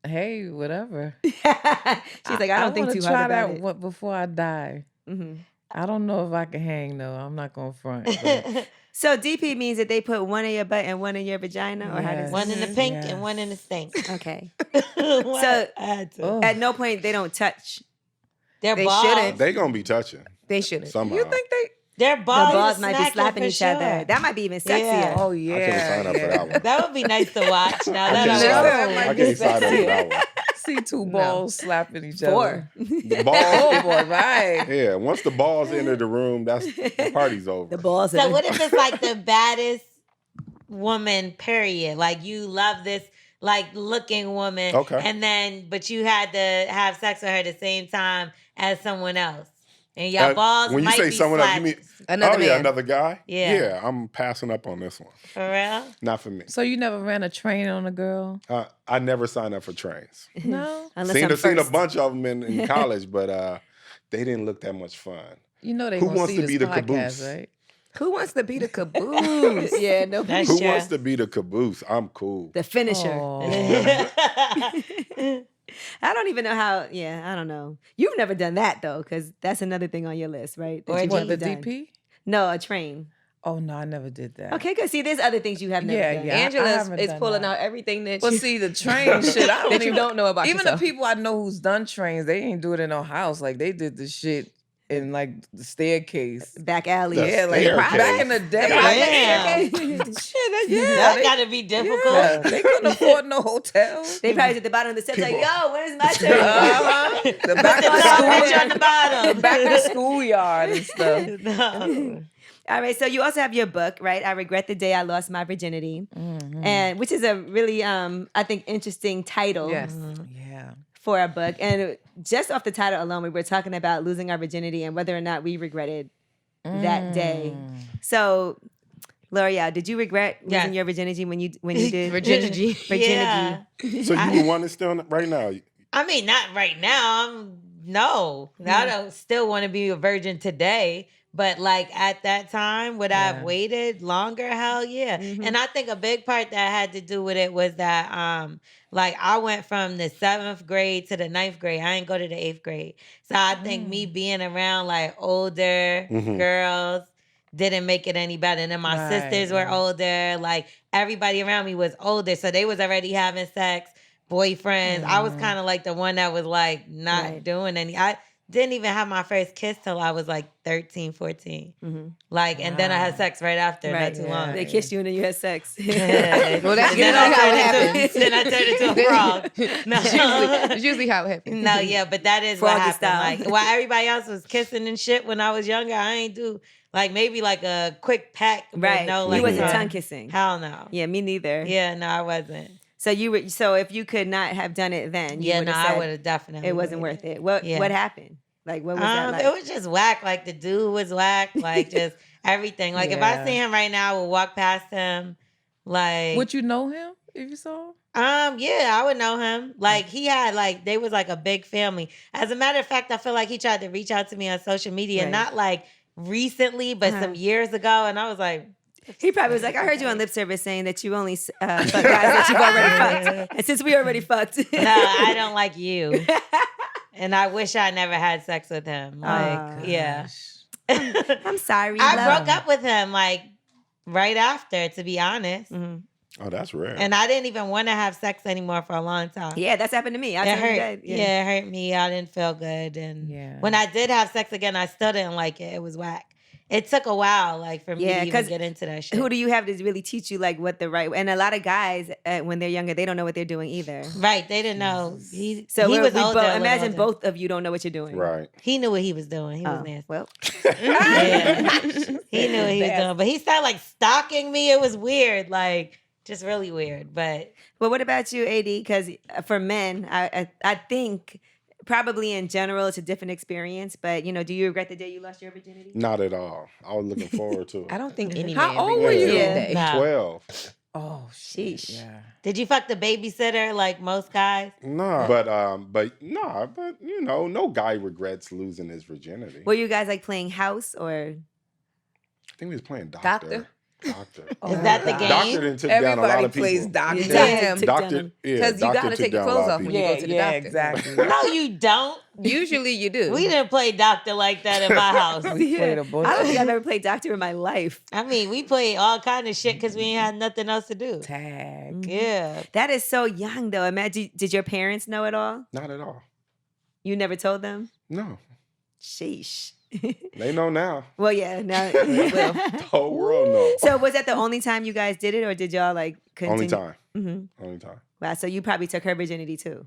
Hey, whatever. She's like, I don't think wanna too try hard about that it. one before I die. Mhm. I don't know if I can hang though. I'm not gonna front. but- So DP means that they put one in your butt and one in your vagina, or how does Yes. One in the pink Yes. and one in the stink. Okay. What? So- I had to. Oh. At no point they don't touch. Their They balls. shouldn't. They gonna be touching They shouldn't. somehow. You think they? Their The balls, balls is might be smacking slapping for each sure. other. That might be even sexier. Yeah. Oh I yeah. couldn't sign up for that one. That would be nice to watch. Now I that can't I sign know. up. I can't sign up for that one. See two balls slapping each Four. other. The balls. Oh boy, right. Yeah, once the balls enter the room, the party's over. The balls. So what if it's like the baddest woman, period? Like you love this like looking woman. Okay. And then but you had to have sex with her at the same time as someone else. And your balls when you might say be someone else, you slapped. mean Another yeah, man. another guy? Yeah. Yeah, I'm passing up on this one. For real? Not for me. So you never ran a train on a girl? I never signed up for trains. No. Unless Seen I'm a first. bunch of them in college, but they didn't look that much fun. You know they Who gonna wants see to this be the podcast, caboose? right? Who wants to be the caboose? Yeah, no. That's Who true. wants to be the caboose? I'm cool. The finisher. Oh. I don't even know how. Yeah, I don't know. You've never done that though, because that's another thing on your list, right? That Or you've What, never the done. DP? No, a train. Oh no, I never did that. Okay, good. See, there's other things you have never Yeah, done. yeah. I Angela haven't is done pulling that. out everything that But you, see, the train shit, I don't that you even, don't know about even yourself. the people I know who's done trains, they ain't do it in no house. Like they did the shit in like the staircase. Back alley. The Yeah, like staircase. back in the day. Damn. That they- gotta be difficult. Yeah, they couldn't afford no hotels. They probably at the bottom of the steps like, People- yo, when is my turn? Uh-huh. The back of Put the a school, picture on the bottom. the back of the schoolyard and stuff. No. All right, so you also have your book, right? I Regret the Day I Lost My Virginity, Mm-hmm. and which is a really, I think, interesting title Yes. Yeah. for a book. And just off the title alone, we were talking about losing our virginity and whether or not we regretted that day. So, L'Oreal, did you regret losing Yes. your virginity when you did Virginity. virginity? Yeah. So you the one that's still right now? I mean, not right now. I don't still want to be a virgin today. But like at that time, would I have Yeah. waited longer? Hell yeah. And I think a big part that had to do with it was that like I went from the 7th grade to the 9th grade. I didn't go to the 8th grade. So I think me being around like older girls didn't make it any better. And then my Right, sisters were right. older. Like everybody around me was older. So they was already having sex, boyfriends. I was kind of like the one that was like not Right. doing any. I didn't even have my first kiss till I was like 13, 14. Like, and then I had sex right after, Right. not too long. They kissed you and then you had sex. Well, that's And usually then I how it turned happens. into- Then I turned into a frog. It's usually how it happens. No, yeah, but that is what Froggy happened. style. Like, while everybody else was kissing and shit when I was younger, I ain't do like maybe like a quick peck. But Right. No, You like wasn't some- tongue kissing. Hell no. Yeah, me neither. Yeah, no, I wasn't. So you were. So if you could not have done it then, you Yeah, would no, have I said would have definitely. it wasn't waited. worth it. What Yeah. What happened? Like, what was that like? It was just whack. Like, the dude was whack. Like, just everything. Like, if I see him right now, I would walk past him. Like, would you know him if you saw him? Yeah, I would know him. Like, he had, like, they was like a big family. As a matter of fact, I feel like he tried to reach out to me on social media, not like recently, but some years ago. And I was like, he probably was like, I heard you on lip service saying that you only fuck guys that you've already fucked. And since we already fucked. No, I don't like you. And I wish I never had sex with him. Like, yeah. I'm sorry. I broke up with him, like, right after, to be honest. Mm-hmm. Oh, that's rare. And I didn't even want to have sex anymore for a long time. Yeah, that's happened to me. It hurt. Yeah, it hurt me. I didn't feel good. And when I did have sex again, I still didn't like it. It was whack. It took a while, like, for me to even get into that shit. Who do you have to really teach you, like, what the right... And a lot of guys, when they're younger, they don't know what they're doing either. Right, they didn't know. He was older. Imagine both of you don't know what you're doing. Right. He knew what he was doing. He was nasty. Well. Yeah. He knew what he was doing. But he started, like, stalking me. It was weird, like, just really weird. But what about you, AD? Because for men, I think... Probably in general, it's a different experience. But, you know, do you regret the day you lost your virginity? Not at all. I was looking forward to it. I don't think any How man old were you? regrets that day. 12. Oh, sheesh. Yeah. Did you fuck the babysitter like most guys? No, but you know, no guy regrets losing his virginity. Were you guys like playing house or? I think we was playing doctor. Doctor. Is that the game? Doctor done took down a lot of people. Everybody plays doctor. Damn. Doctor, Because you gotta take your clothes off when you go to the doctor. Exactly. No, you don't. Usually you do. We didn't play doctor like that in my house. We played a bunch. I don't think I've ever played doctor in my life. I mean, we played all kind of shit because we ain't had nothing else to do. Tag. Yeah. That is so young, though. Imagine, did your parents know it all? Not at all. You never told them? No. Sheesh. They know now. Well, yeah. Now, The whole world knows. So was that the only time you guys did it, or did y'all like continue? Only time. Mm-hmm. Only time. Wow. So you probably took her virginity too.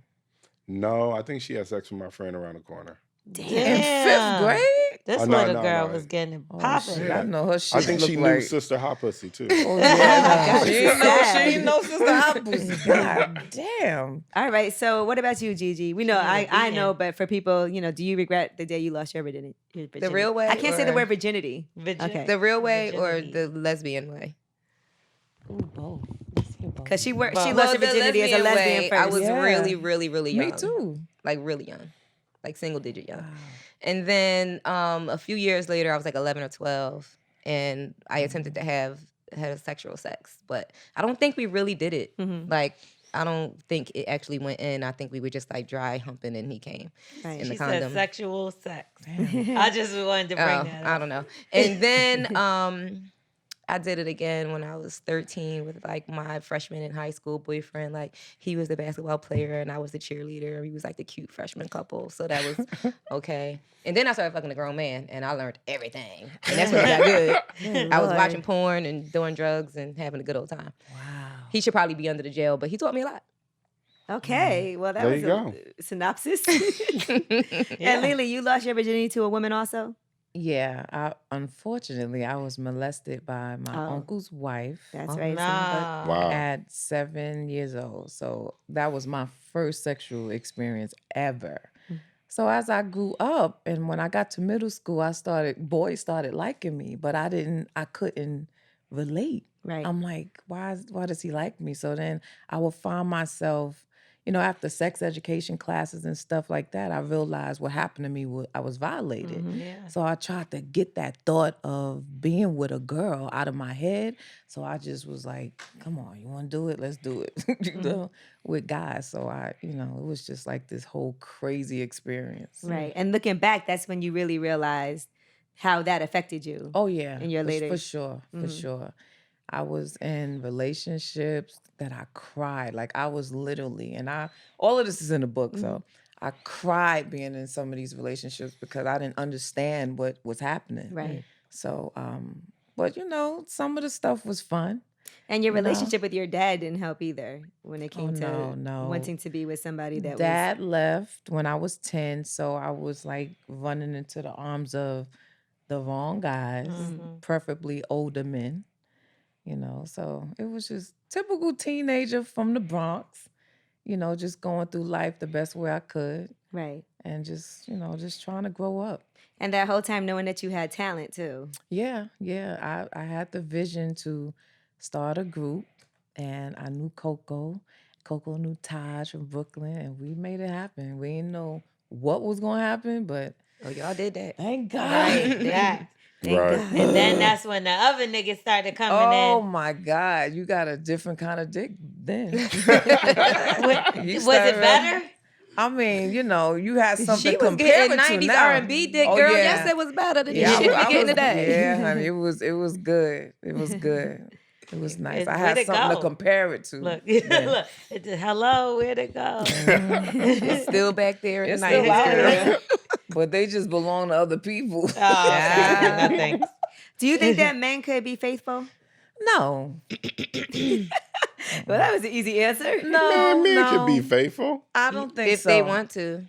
No, I think she had sex with my friend around the corner. Damn. In fifth grade? This Oh, no, little no, girl no. was getting Oh, popping. shit. I know her shit. I think she look knew like... Sister Hot Pussy too. Oh, yeah. God, she this is sad. ain't know Sister Hoppus. God damn. All right. So what about you, Gigi? We know, I know, but for people, you know, do you regret the day you lost your virginity? The real way? I can't say the or- word virginity. Okay. The real way or Virginity. the lesbian way? Ooh, both. Because she lost Well, her virginity as a lesbian way, first. I was Yeah. really, really, really young. Me too. Like really young. Like single digit young. Wow. And then a few years later, I was like 11 or 12, and I attempted to have heterosexual sex, but I don't think we really did it. Mhm. Like, I don't think it actually went in. I think we were just like dry humping, and he came Right. in the She condom. said sexual sex. I just wanted to bring that up. I don't know. And then I did it again when I was 13 with like my freshman in high school boyfriend. Like he was the basketball player and I was the cheerleader. We was like the cute freshman couple. So that was okay. And then I started fucking a grown man and I learned everything. And that's when it got good. I was watching porn and doing drugs and having a good old time. Wow. He should probably be under the jail, but he taught me a lot. Okay. Well, that There was you go. a synopsis. And Lelee, you lost your virginity to a woman also? Yeah, unfortunately, I was molested by my uncle's wife. That's right. Nah. Wow. At 7 years old. So that was my first sexual experience ever. So as I grew up and when I got to middle school, boys started liking me, but I couldn't relate. Right. I'm like, why does he like me? So then I would find myself, after sex education classes and stuff like that, I realized what happened to me was I was violated. Mm-hmm. Yeah. So I tried to get that thought of being with a girl out of my head. So I just was like, come on, you want to do it? Let's do it, with guys. So it was just like this whole crazy experience. Right. And looking back, that's when you really realized how that affected you. Oh, yeah. In your later... For sure, for sure. I was in relationships that I cried. Like I was literally, and all of this is in the book, so I cried being in some of these relationships because I didn't understand what was happening. Right. So, but some of the stuff was fun. And your relationship with your dad didn't help either when it came to no. wanting to be with somebody that Dad left when I was 10, so I was like running into the arms of the wrong guys, preferably older men. So it was just typical teenager from the Bronx, just going through life the best way I could. Right. And just, just trying to grow up. And that whole time knowing that you had talent too. Yeah. I had the vision to start a group, and I knew Coco. Coco knew Taj from Brooklyn, and we made it happen. We didn't know what was going to happen, but y'all did that. Thank God. Right, that. Thank Right. God. And then that's when the other niggas started coming Oh in. my God, you got a different kind of dick then. Was it better? I mean, you had something She was compare getting it to 90s now. R&B dick, Oh, girl. yeah. Yes, it was better than Yeah, the shit we getting today. Yeah, honey, it was good. It was good. It was nice. I Where'd had it something to go? compare it to. Look, then. look. Hello, where'd it go? It's still back there in It's the still 90s, out girl. there, but they just belong to other people. Oh, okay. No thanks. Do you think that men could be faithful? No, Well, that was an easy answer. no, Men can be no. faithful. I don't think If so. they want to.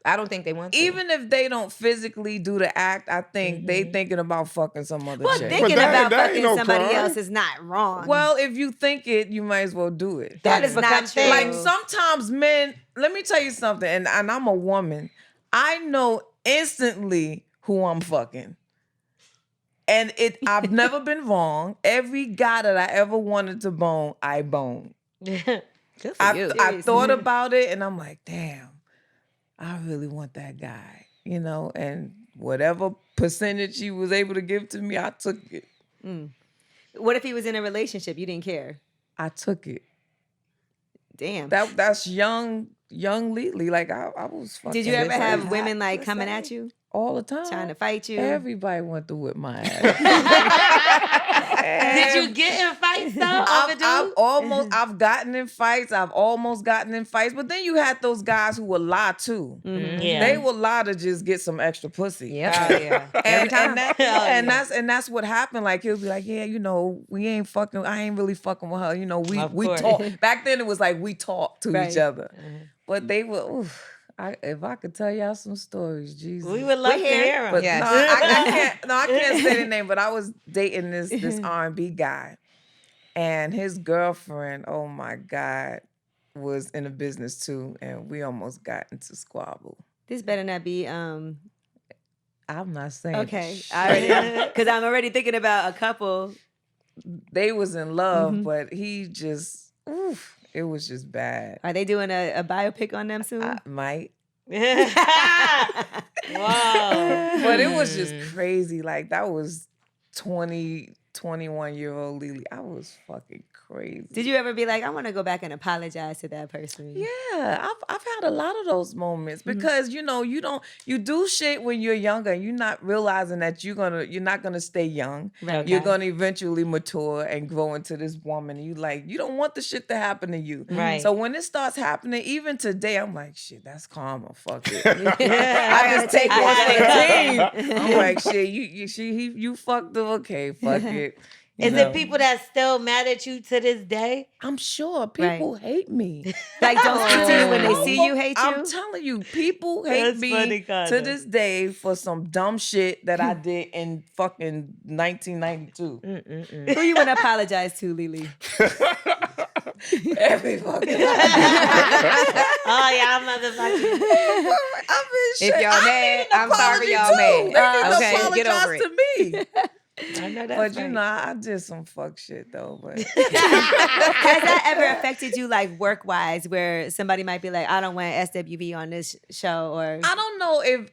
I don't think they want to. Even if they don't physically do the act, I think they thinking about fucking some other Well, chick. thinking that about ain't fucking no somebody crime. else is not wrong. Well, if you think it, you might as well do it. that is That's not become true. thing. Like sometimes men, let me tell you something, and I'm a woman. I know instantly who I'm fucking. And I've never been wrong. Every guy that I ever wanted to bone, I boned. Good for you. I Seriously. thought about it and I'm like, damn, I really want that guy, and whatever percentage he was able to give to me, I took it. What if he was in a relationship? You didn't care. I took it. Damn. That's young Lelee. Like I was fucking. Did you ever have hot, women like let's coming say, at you, all the time? trying to fight you? Everybody went to whip my ass. Did you get in fights though? I've gotten in fights. I've almost gotten in fights. But then you had those guys who would lie too. Yeah. They will lie to just get some extra pussy. Yep. Oh yeah. And that's what happened. Like he'll be like, yeah, we ain't fucking. I ain't really fucking with her. Of We course. talk. Back then it was like we talk to Right. each other. But they were. Oof, if I could tell y'all some stories, Jesus. We would love to hear But them. Yes. I can't say the name. But I was dating this R&B guy, and his girlfriend, oh my God, was in a business too, and we almost got into squabble. This better not be. I'm not saying Okay, shit. because I'm already thinking about a couple. They was in love, but he just, it was just bad. Are they doing a biopic on them soon? I might. Whoa. But it was just crazy. Like that was 21-year-old Lelee. I was fucking crazy. Did you ever be like, I want to go back and apologize to that person? Yeah, I've had a lot of those moments because you do shit when you're younger and you're not realizing that you're not gonna stay young. Right. You're gonna eventually mature and grow into this woman. And you don't want the shit to happen to you. Right. So when it starts happening, even today, I'm like, shit, that's karma. Fuck it. I just take one for the team. I'm like, shit, you fucked up. Okay, fuck it. Is it people that still mad at you to this day? I'm sure people hate me. Like, don't speak to you when they see you hate you? I'm telling you, people hate That's me funny, kinda. to this day for some dumb shit that I did in fucking 1992. Who you want to apologize to, Lelee? Every fucking Oh, y'all motherfuckers. If y'all mad, I'm sorry y'all mad. Okay, get over it. to me. I know that's But right. I did some fuck shit though. But Has that ever affected you, like work-wise, where somebody might be like, I don't want SWV on this show, or I don't know if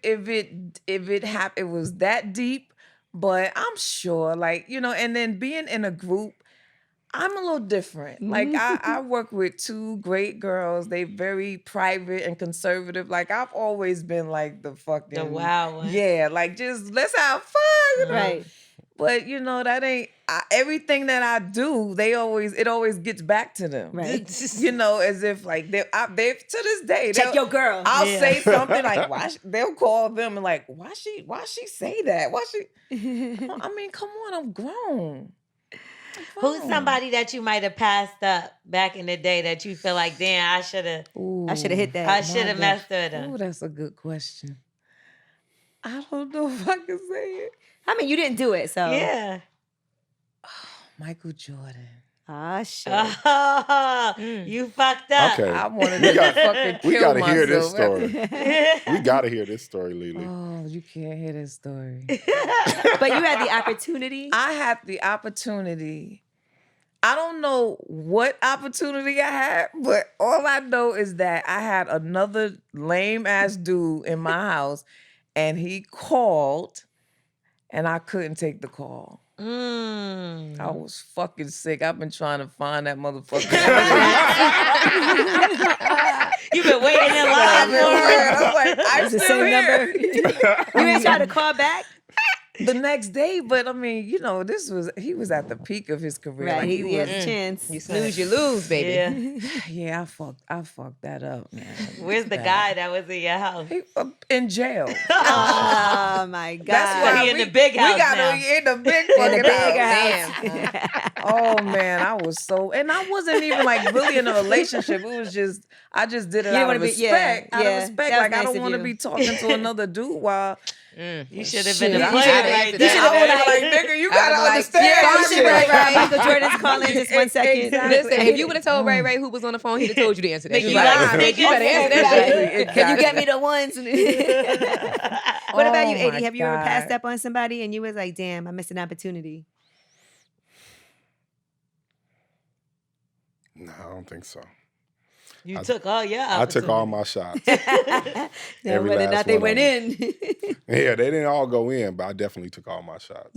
it happened. It was that deep, but I'm sure, like and then being in a group, I'm a little different. Like I work with two great girls. They very private and conservative. Like I've always been like the fucking The wild one. Yeah, like just let's have fun. right? But that ain't everything that I do. It always gets back to them. Right. As if like they to this day. Check your girl. I'll say something like they'll call them and like why she say that? Why she? I mean, come on, I'm grown. Who's somebody that you might have passed up back in the day that you feel like, damn, I should have hit that. I should have messed with her? Oh, that's a good question. I don't know if I can say it. I mean, you didn't do it, so Yeah. Michael Jordan. Ah, shit. You fucked up. Okay. I wanted to fucking kill We gotta hear this myself. story. We gotta hear this story, Lelee. Oh, you can't hear this story. But you had the opportunity. I had the opportunity. I don't know what opportunity I had, but all I know is that I had another lame ass dude in my house, and he called, and I couldn't take the call. I was fucking sick. I've been trying to find that motherfucker. You've been waiting in line for it. I was like, I'm It's the still same here. number. You ain't try to call back? The next day, but I mean, he was at the peak of his career. Right. Like, He has a chance. You snooze, you lose, baby. Yeah, I fucked that up, man. Where's the guy that was in your house? He, in jail. Oh, my God. That's why He in the big house We got now. in the big In fucking the big house. house. Oh man, I was so, and I wasn't even like really in a relationship. It was just, I just did it You out wanna of be- respect. yeah, Out yeah. of respect, That was like I nice don't of want to you. be talking to another dude while. You should have Shit, been a I player should've right answered there. that. I would have like, nigga, you gotta like, understand. Yeah, my you shit. should be like, Michael Jordan's calling just 1 second. Exactly. Listen, if you would have told Ray who was on the phone, he'd have told you to answer that. Make You'd you be like, "Bitch, you better answer that Exactly. shit." Can you get me the ones? What about you, Oh, AD? my Have you ever passed God. up on somebody and you was like, damn, I missed an opportunity? No, I don't think so. You took all your I took all opportunities. my shots. Yeah, Every whether or last not they one of went in. Yeah, they didn't all go in, but I definitely took all my shots.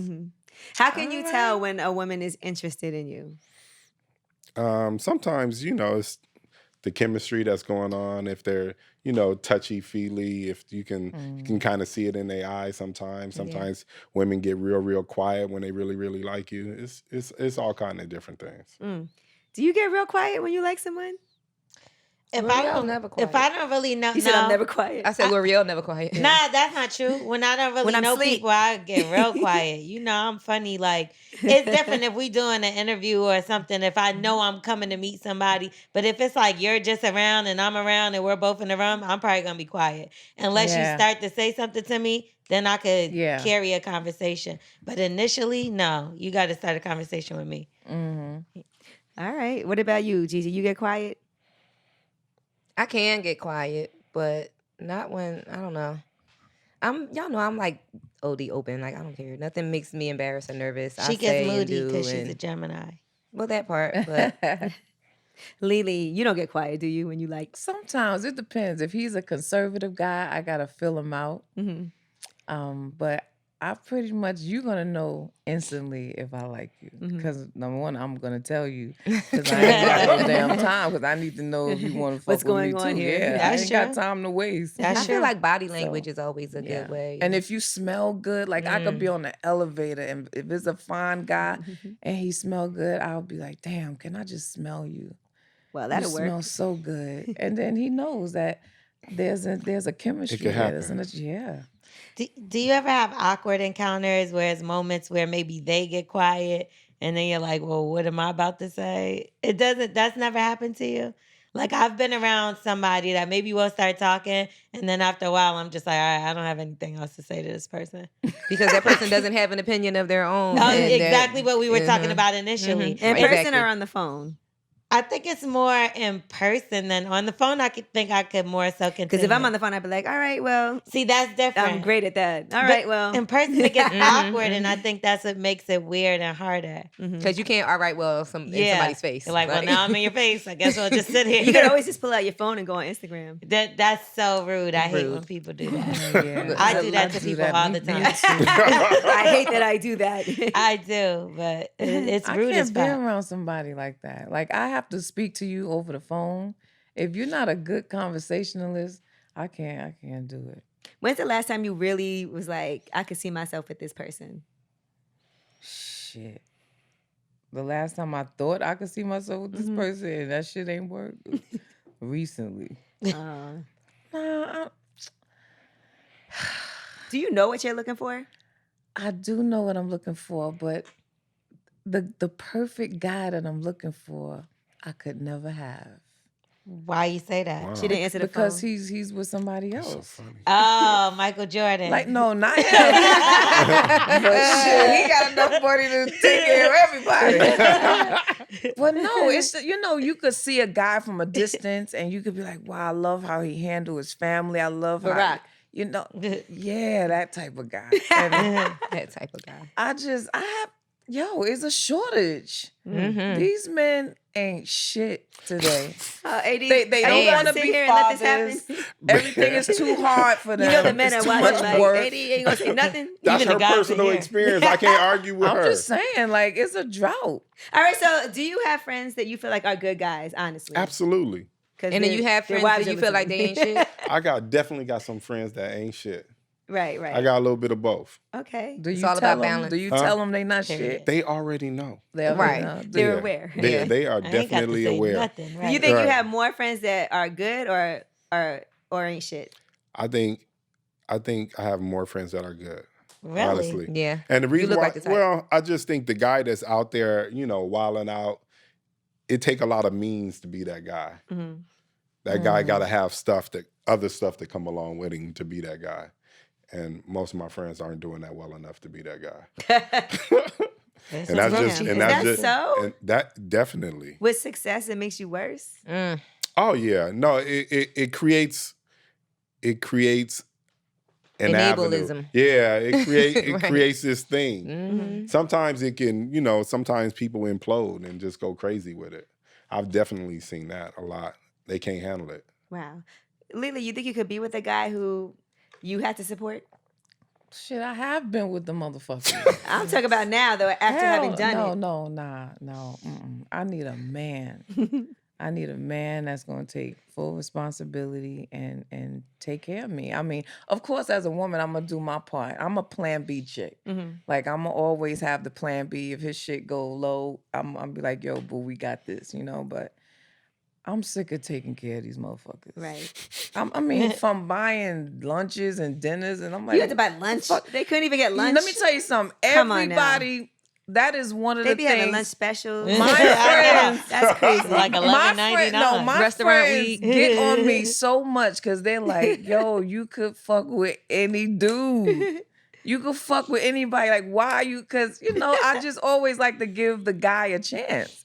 How can you tell when a woman is interested in you? Sometimes, it's the chemistry that's going on. If they're, touchy feely, if you can kind of see it in their eyes sometimes. Sometimes women get real quiet when they really, really like you. It's all kind of different things. Do you get real quiet when you like someone? If L'Oreal never quiet. I don't really know, You said I'm never quiet. I said L'Oreal never quiet. Nah, that's not true. When I don't really When I'm know asleep. people, I get real quiet. I'm funny. Like, it's different if we doing an interview or something. If I know I'm coming to meet somebody, but if it's like you're just around and I'm around and we're both in the room, I'm probably gonna be quiet unless you start to say something to me. Then I could carry a conversation. But initially, no, you got to start a conversation with me. All right. What about you, Gigi? You get quiet? I can get quiet, but not when I don't know. Y'all know I'm like OD open. Like I don't care. Nothing makes me embarrassed or nervous. She I gets say and moody do, because she's a and- Gemini. well, that part. But Lelee, you don't get quiet, do you? When you like? Sometimes it depends. If he's a conservative guy, I gotta fill him out. But I pretty much, you're gonna know instantly if I like you. Because number one, I'm gonna tell you. Because I ain't got no damn time. Because I need to know if you want to fuck What's with me going on too. here? Yeah, That's I ain't got true. time to waste. That's I true. feel like body language is always a Yeah. good way. And if you smell good, like I could be on the elevator, and if it's a fine guy and he smell good, I'll be like, damn, can I just smell you? Well, You that'll work. smell so good. And then he knows that there's a chemistry could there. There's happen. yeah. Do you ever have awkward encounters where it's moments where maybe they get quiet and then you're like, well, what am I about to say? That's never happened to you? Like I've been around somebody that maybe we'll start talking and then after a while I'm just like, all right, I don't have anything else to say to this person. because that person doesn't have an opinion of their own. No, and exactly that- what we were talking Mhm. about initially. In Exactly. person or on the phone? I think it's more in person than on the phone. I could more so continue. Because if I'm on the phone, I'd be like, all right, well, See, that's different. I'm great at that. All But right, well. in person it gets awkward, and I think that's what makes it weird and harder. Because you can't, all right, well, in somebody's face. You're like, well, now I'm in your face. I guess we'll just sit here. You could always just pull out your phone and go on Instagram. That's so rude. I hate when Rude. people do that. Yeah. I do that to do people that. all Me- the me time. too. I hate that I do that. I do, but it's I rude as can't be fuck. around somebody like that. Like I have to speak to you over the phone. If you're not a good conversationalist, I can't do it. When's the last time you really was like, I could see myself with this person? Shit. The last time I thought I could see myself with this person and that shit ain't worked recently. Nah, Do you know what you're looking for? I do know what I'm looking for, but the perfect guy that I'm looking for, I could never have. Why you say that? Wow. She didn't answer the Because phone. he's with somebody That's so else. funny. Oh, Michael Jordan. Like, no, not him. But shit, he got enough money to take care of everybody. But no, it's, you could see a guy from a distance and you could be like, wow, I love how he handled his family. I love Barack. how, yeah, that type of guy. And That type of guy. it's a shortage. Mm-hmm. These men ain't shit today. AD, They don't want to be fathers. Everything is too hard for them. You know the men it's are too watching much like, work. AD ain't gonna say nothing. That's Even the her guys in personal here. experience. I can't argue with I'm her. just saying, like, it's a drought. All right, so do you have friends that you feel like are good guys, honestly? Absolutely. And then you have their friends wives that you are feel like they ain't listening. shit. I definitely got some friends that ain't shit. Right. I got a little bit of both. Okay. Do you all tell about them? balance. Do you Huh? tell them they not shit? They already know. They already Right. know. They're Yeah. aware. They are I ain't got to definitely say aware. nothing, right? You think Right. you have more friends that are good or ain't shit? I think I have more friends that are good. Really? Honestly. Yeah. And the reason look why, like the type. well, I just think the guy that's out there, wilding out, it take a lot of means to be that guy. Mm-hmm. That guy got to have other stuff that come along with him to be that guy. And most of my friends aren't doing that well enough to be that guy. That's And that's wrong. just, Is and that that's just, so? and that definitely. With success, it makes you worse. Mm. Oh yeah, no, it creates an avenue. Enablism. Yeah, it Right. creates this thing. Mm-hmm. Sometimes it can, sometimes people implode and just go crazy with it. I've definitely seen that a lot. They can't handle it. Wow. Lelee, you think you could be with a guy who you had to support? Shit, I have been with the motherfucker. I'm talking about now, though, after having done it. No. Mm-mm. I need a man. I need a man that's going to take full responsibility and take care of me. I mean, of course, as a woman, I'm going to do my part. I'm a plan B chick. Mm-hmm. Like, I'm going to always have the plan B. If his shit go low, I'm be like, yo, boo, we got this, but I'm sick of taking care of these motherfuckers. Right. I mean, from buying lunches and dinners, and I'm like, You had to buy lunch. fuck? They couldn't even get lunch. Let me tell you something. Come on now. Everybody, that is one of They the be things. having lunch specials. My friends, That's crazy. Like $11.99. my Restaurant friends week. get on me so much because they're like, yo, you could fuck with any dude. You could fuck with anybody. Like, why you? Because, I just always like to give the guy a chance.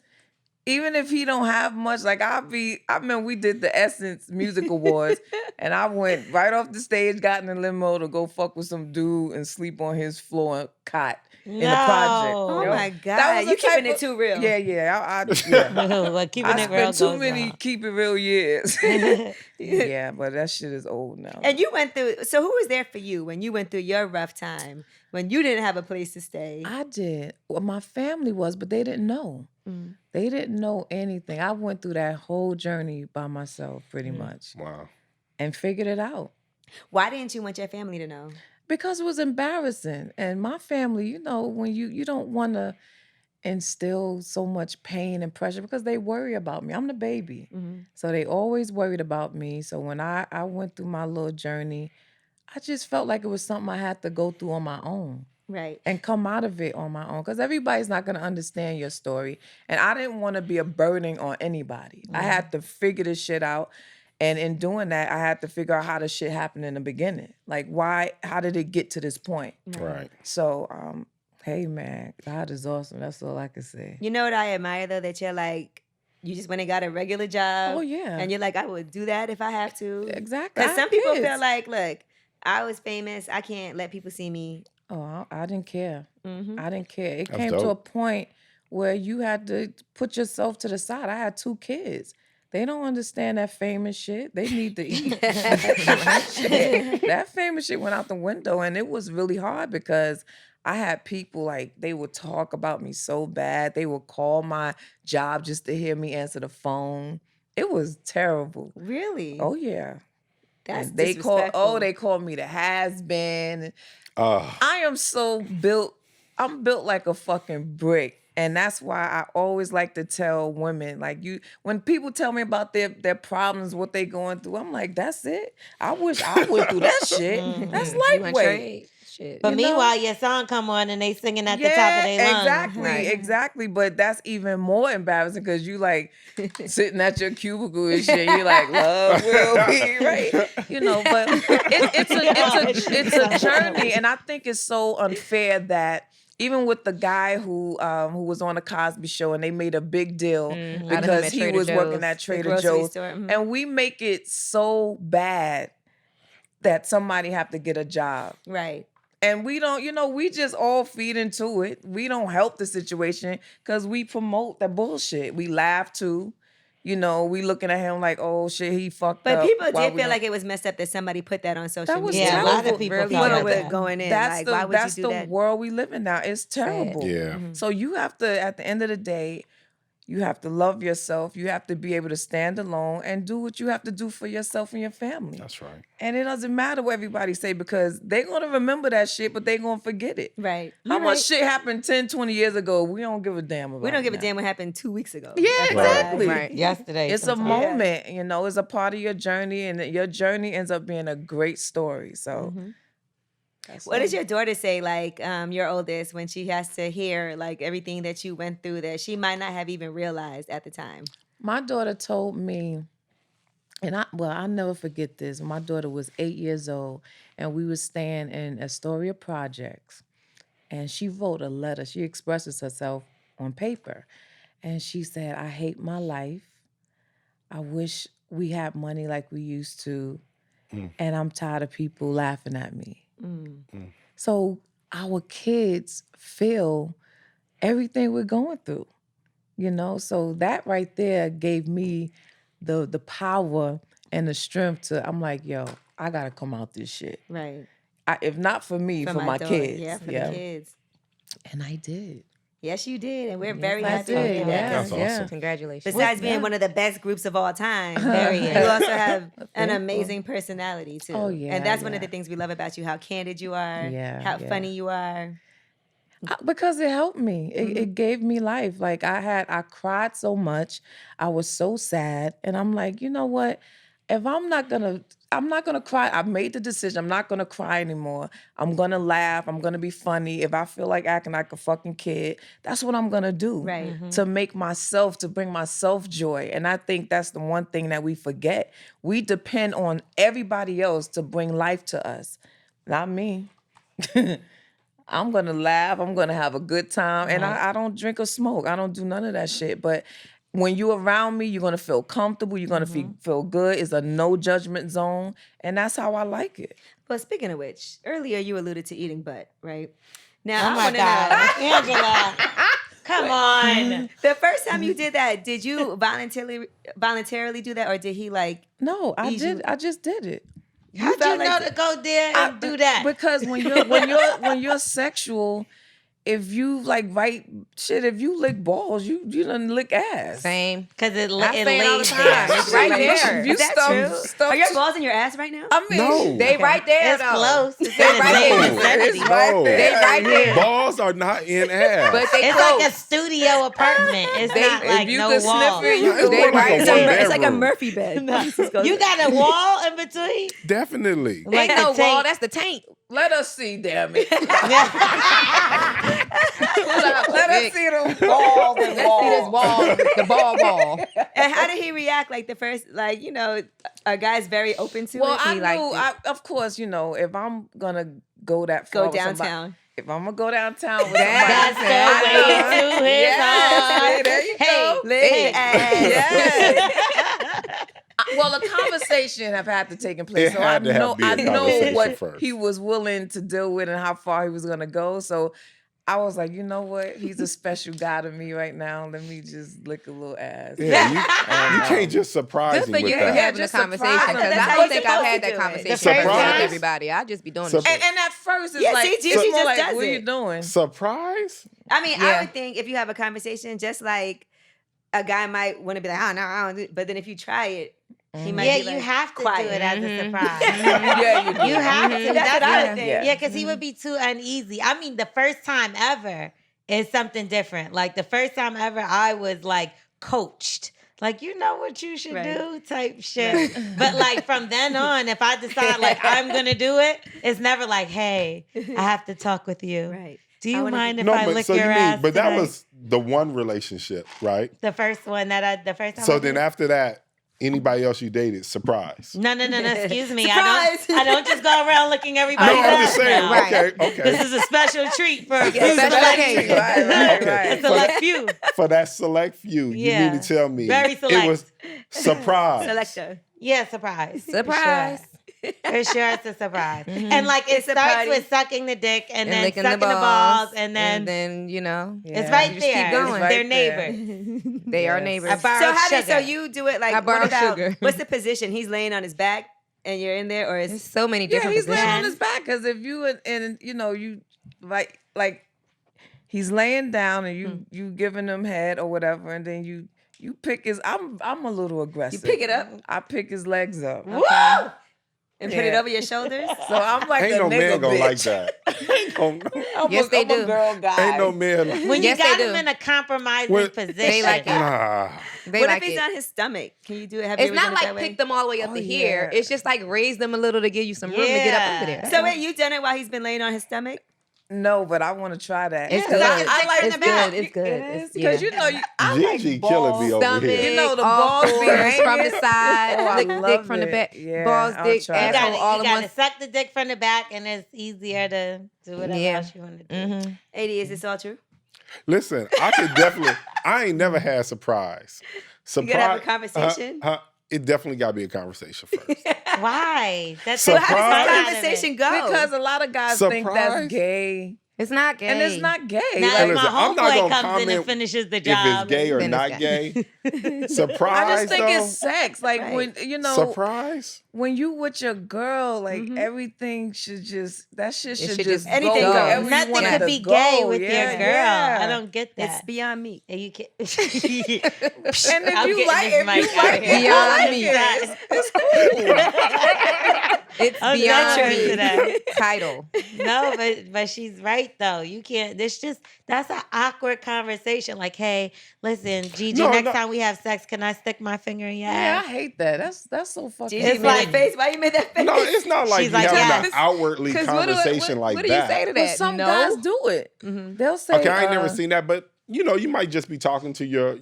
Even if he don't have much, like I remember we did the Essence Music Awards and I went right off the stage, got in the limo to go fuck with some dude and sleep on his floor cot in the project. Oh yo. my That God. was You the type keeping it of- too real. Yeah. Yeah. Well, keeping I it real spent too goes many on. keep it real years. Yeah, but that shit is old now. And you went through, so who was there for you when you went through your rough time, when you didn't have a place to stay? I did. Well, my family was, but they didn't know. Mm. They didn't know anything. I went through that whole journey by myself pretty much Wow. and figured it out. Why didn't you want your family to know? Because it was embarrassing. And my family, when you don't want to instill so much pain and pressure because they worry about me. I'm the baby. Mm-hmm. So they always worried about me. So when I went through my little journey, I just felt like it was something I had to go through on my own. Right. And come out of it on my own. Because everybody's not going to understand your story. And I didn't want to be a burden on anybody. I had to figure this shit out. And in doing that, I had to figure out how this shit happened in the beginning. Like, how did it get to this point? Right. So, hey, man, God is awesome. That's all I can say. You know what I admire, though, that you're like, you just went and got a regular job. Oh, yeah. And you're like, I would do that if I have to. Exactly. Because I some have people kids. feel like, look, I was famous. I can't let people see me. Oh, I didn't care. Mm-hmm. I didn't care. It That's came to a dope. point where you had to put yourself to the side. I had 2 kids. They don't understand that famous shit. They need to eat. Shit. That famous shit went out the window, and it was really hard because I had people like they would talk about me so bad. They would call my job just to hear me answer the phone. It was terrible. Really? Oh yeah. That's And they disrespectful. they called me the has-been. Uh, I am so built. I'm built like a fucking brick. And that's why I always like to tell women, like when people tell me about their problems, what they going through, I'm like, that's it. I wish I went through that shit. That's You want lightweight. trade? shit. But meanwhile, your song come on and they singing at the top of their lungs. Exactly, Right. exactly. But that's even more embarrassing because you like sitting at your cubicle and shit. You like, love will be right. You know, but it's a journey, and I think it's so unfair that even with the guy who was on the Cosby Show and they made a big deal because he was working at Trader Joe's, and we make it so bad that somebody have to get a job. Right. And we don't, we just all feed into it. We don't help the situation because we promote that bullshit. We laugh too. We looking at him like, oh shit, he fucked up. But people did feel like it was messed up that somebody put that on social media. Yeah, a lot of people really felt were that. going in. That's why would you do the that? world we live in now. It's terrible. Yeah. So you have to, at the end of the day, you have to love yourself. You have to be able to stand alone and do what you have to do for yourself and your family. That's right. And it doesn't matter what everybody say because they're going to remember that shit, but they're going to forget it. Right. How much shit happened 10, 20 years ago? We don't give a damn about it. We don't give a now. damn what happened 2 weeks ago. Yeah, That's exactly. Right. Yesterday. It's a moment, it's a part of your journey, and your journey ends up being a great story. So, What does your daughter say, like your oldest, when she has to hear like everything that you went through that she might not have even realized at the time? my daughter told me, and I'll never forget this. My daughter was 8 years old, and we were staying in Astoria Projects, and she wrote a letter. She expresses herself on paper, and she said, "I hate my life. I wish we had money like we used to, and I'm tired of people laughing at me." So our kids feel everything we're going through, So that right there gave me the power and the strength to. I'm like, yo, I gotta come out this shit. Right. If not for me, for my daughter. kids. Yeah, for the kids. And I did. Yes, you did, and we're very I happy to did. hear that. Yeah, That's awesome. yeah. Congratulations. Besides being one of the best groups of all time, you also have an amazing personality too. Oh, yeah, and that's one of yeah. the things we love about you: how candid you are, Yeah, how yeah. funny you are. Because it helped me. It gave me life. Like I cried so much. I was so sad. And I'm like, you know what? If I'm not gonna cry. I made the decision. I'm not gonna cry anymore. I'm gonna laugh. I'm gonna be funny. If I feel like acting like a fucking kid, that's what I'm gonna do. Right. To bring myself joy. And I think that's the one thing that we forget. We depend on everybody else to bring life to us. Not me. I'm going to laugh. I'm going to have a good time. And I don't drink or smoke. I don't do none of that shit. But when you're around me, you're going to feel comfortable. You're going to feel good. It's a no judgment zone. And that's how I like it. But speaking of which, earlier you alluded to eating butt, right? Now, Oh my God. Angela. Come on. The first time you did that, did you voluntarily do that, or did he like? No, I did. I just did it. How'd you know to go there and do that? Because when you're sexual, if you if you lick balls, you done lick ass. Same. Because it I say it all the lays time. there. It's right there. If you Is that true? Are your balls in your ass right now? I mean, No. They right there It's though. close. It's They in right the there. vicinity. It's right No. there. They right there. Balls are not in ass. But they It's close. like a studio apartment. It's not if like you no could wall. sniff it, you It's could more lick like a right one there. It's like a bedroom. Murphy bed. You got a wall in between? Definitely. Like Ain't no the wall. tank. That's the tank. Let us see, damn it. Let us see them balls and Let's see this balls. wall. The ball. And how did he react? Like the first, like a guy's very open to Well, it. I He liked knew, it. of course, if I'm gonna go that far Go with somebody- downtown. if I'm gonna go downtown with That's somebody, the way to his Yes, heart. there you Hey, go. Lay ass. Yes. Well, a conversation have had to take place, It so I had to have know be a I know conversation what first. he was willing to deal with and how far he was gonna go. So I was like, you know what? He's a special guy to me right now. Let me just lick a little ass. Yeah, you can't just surprise Good him for with you for that. having a just conversation surprise because them. That's I how don't you're think I've supposed had to that do it. conversation The first with time. everybody. I just be doing And, this shit. and at first it's Yeah, like, see, it's Juicy more just like, does what are it. you doing? Surprise? I mean, I Yeah. would think if you have a conversation, just like a guy might want to be like, oh no, I don't do it. But then if you try it, he might Yeah, be like, you have to quiet. do it as a surprise. Yeah, you do. You have to. That's what I would what- think. Yeah. Yeah, because he would be too uneasy. I mean, the first time ever is something different. Like the first time ever, I was like coached. like, you know what you should do type shit. But like from then on, if I decide like I'm gonna do it, it's never like, hey, I have to talk with you. Right. Do you mind if No, I but lick so your you ass mean, but that tonight? was the one relationship, right? The first one the first time. So I then did. after that, anybody else you dated, surprise. No. Excuse me. Surprise! I don't just go around licking everybody's No, I'm just ass saying. now. Right. Okay. This is a special treat for a few special select occasion. few. Right. A select few. For that select few, you Yeah. mean to tell me Very select. it was surprise. Selector. Yeah, surprise. Surprise. For sure, it's a surprise. And like it It's a starts party. with sucking the dick and then licking sucking the balls and then you know, it's right just there. keep going. They're Right there. neighbors. they are Yes. neighbors. I borrowed So sugar. so you do it like I what borrowed about sugar. what's the position? He's laying on his back and you're in there, or There's is so many Yeah, different he's laying on positions. his back because if you and you know you like he's laying down and you giving him head or whatever, and then you pick his. I'm a little aggressive. pick it up? I pick his legs up. Woo! and put it Yeah. over your shoulders? So I'm like Ain't a no nigga man gonna bitch. like that. Ain't Yes, they I'm a do. girl guy. no man like When you Yes, got they him do. in a compromising When- position. They like it. Nah. They What like if he's it. on his stomach? Can you do it? Have you It's ever not done it like that way? pick them all the way up Oh, to here. yeah. It's just like raise them a little to give you some room to get up under there. So wait, you done it while he's been laying on his stomach? No, but I want to try that. It's Yeah, good. suck his dick from It's the back. good. It's good. It is It's because yeah. you know I like Gigi balls. killing me over Stomach, here. You know, the all balls be fours from the hanging. side, Oh, I lick dick love from the it. back, Yeah, balls, I'll dick, try You that. asshole, all gotta in one. suck the dick from the back, and it's easier to do whatever Yeah. else you want to do. Mm-hmm. 80, is this all true? Listen, I could definitely. I ain't never had surprise. Surprise. gotta have a conversation? It definitely got to be a conversation first. Why? That's So so how does fun this out of it. conversation go? Because a lot of guys think that's Surprise? gay. It's not gay. And it's not gay. Now, Like, if listen, my I'm not homeboy gonna comes in comment and finishes the If job, it's gay or Then it's not gay. gay. Surprise. I just think though. it's sex. Like Right. when you know Surprise. when you with your girl, like Mhm. everything should just that shit should should just just Anything go goes. wherever you nothing want it could to be go. gay with Yeah, your girl. yeah. I don't get It's that. beyond me. And you can. And I'm if you getting like this if mic you out like of here. it, Beyond I like me. it. It's cool. It's I'm beyond not me. into that. Title. No, but she's right though. You can't. That's an awkward conversation. Like, hey, listen, Gigi. No, next no. time we have sex, can I stick my finger in your Yeah, I ass? hate that. That's so fucking. Gigi It's made like- that face. Why you made that face? No, it's not like She's you like, having yes. an outwardly 'Cause conversation like what do you that. say to But that? some No? guys do it. Mhm. They'll say, Okay, I ain't never seen that, but you might just be talking to your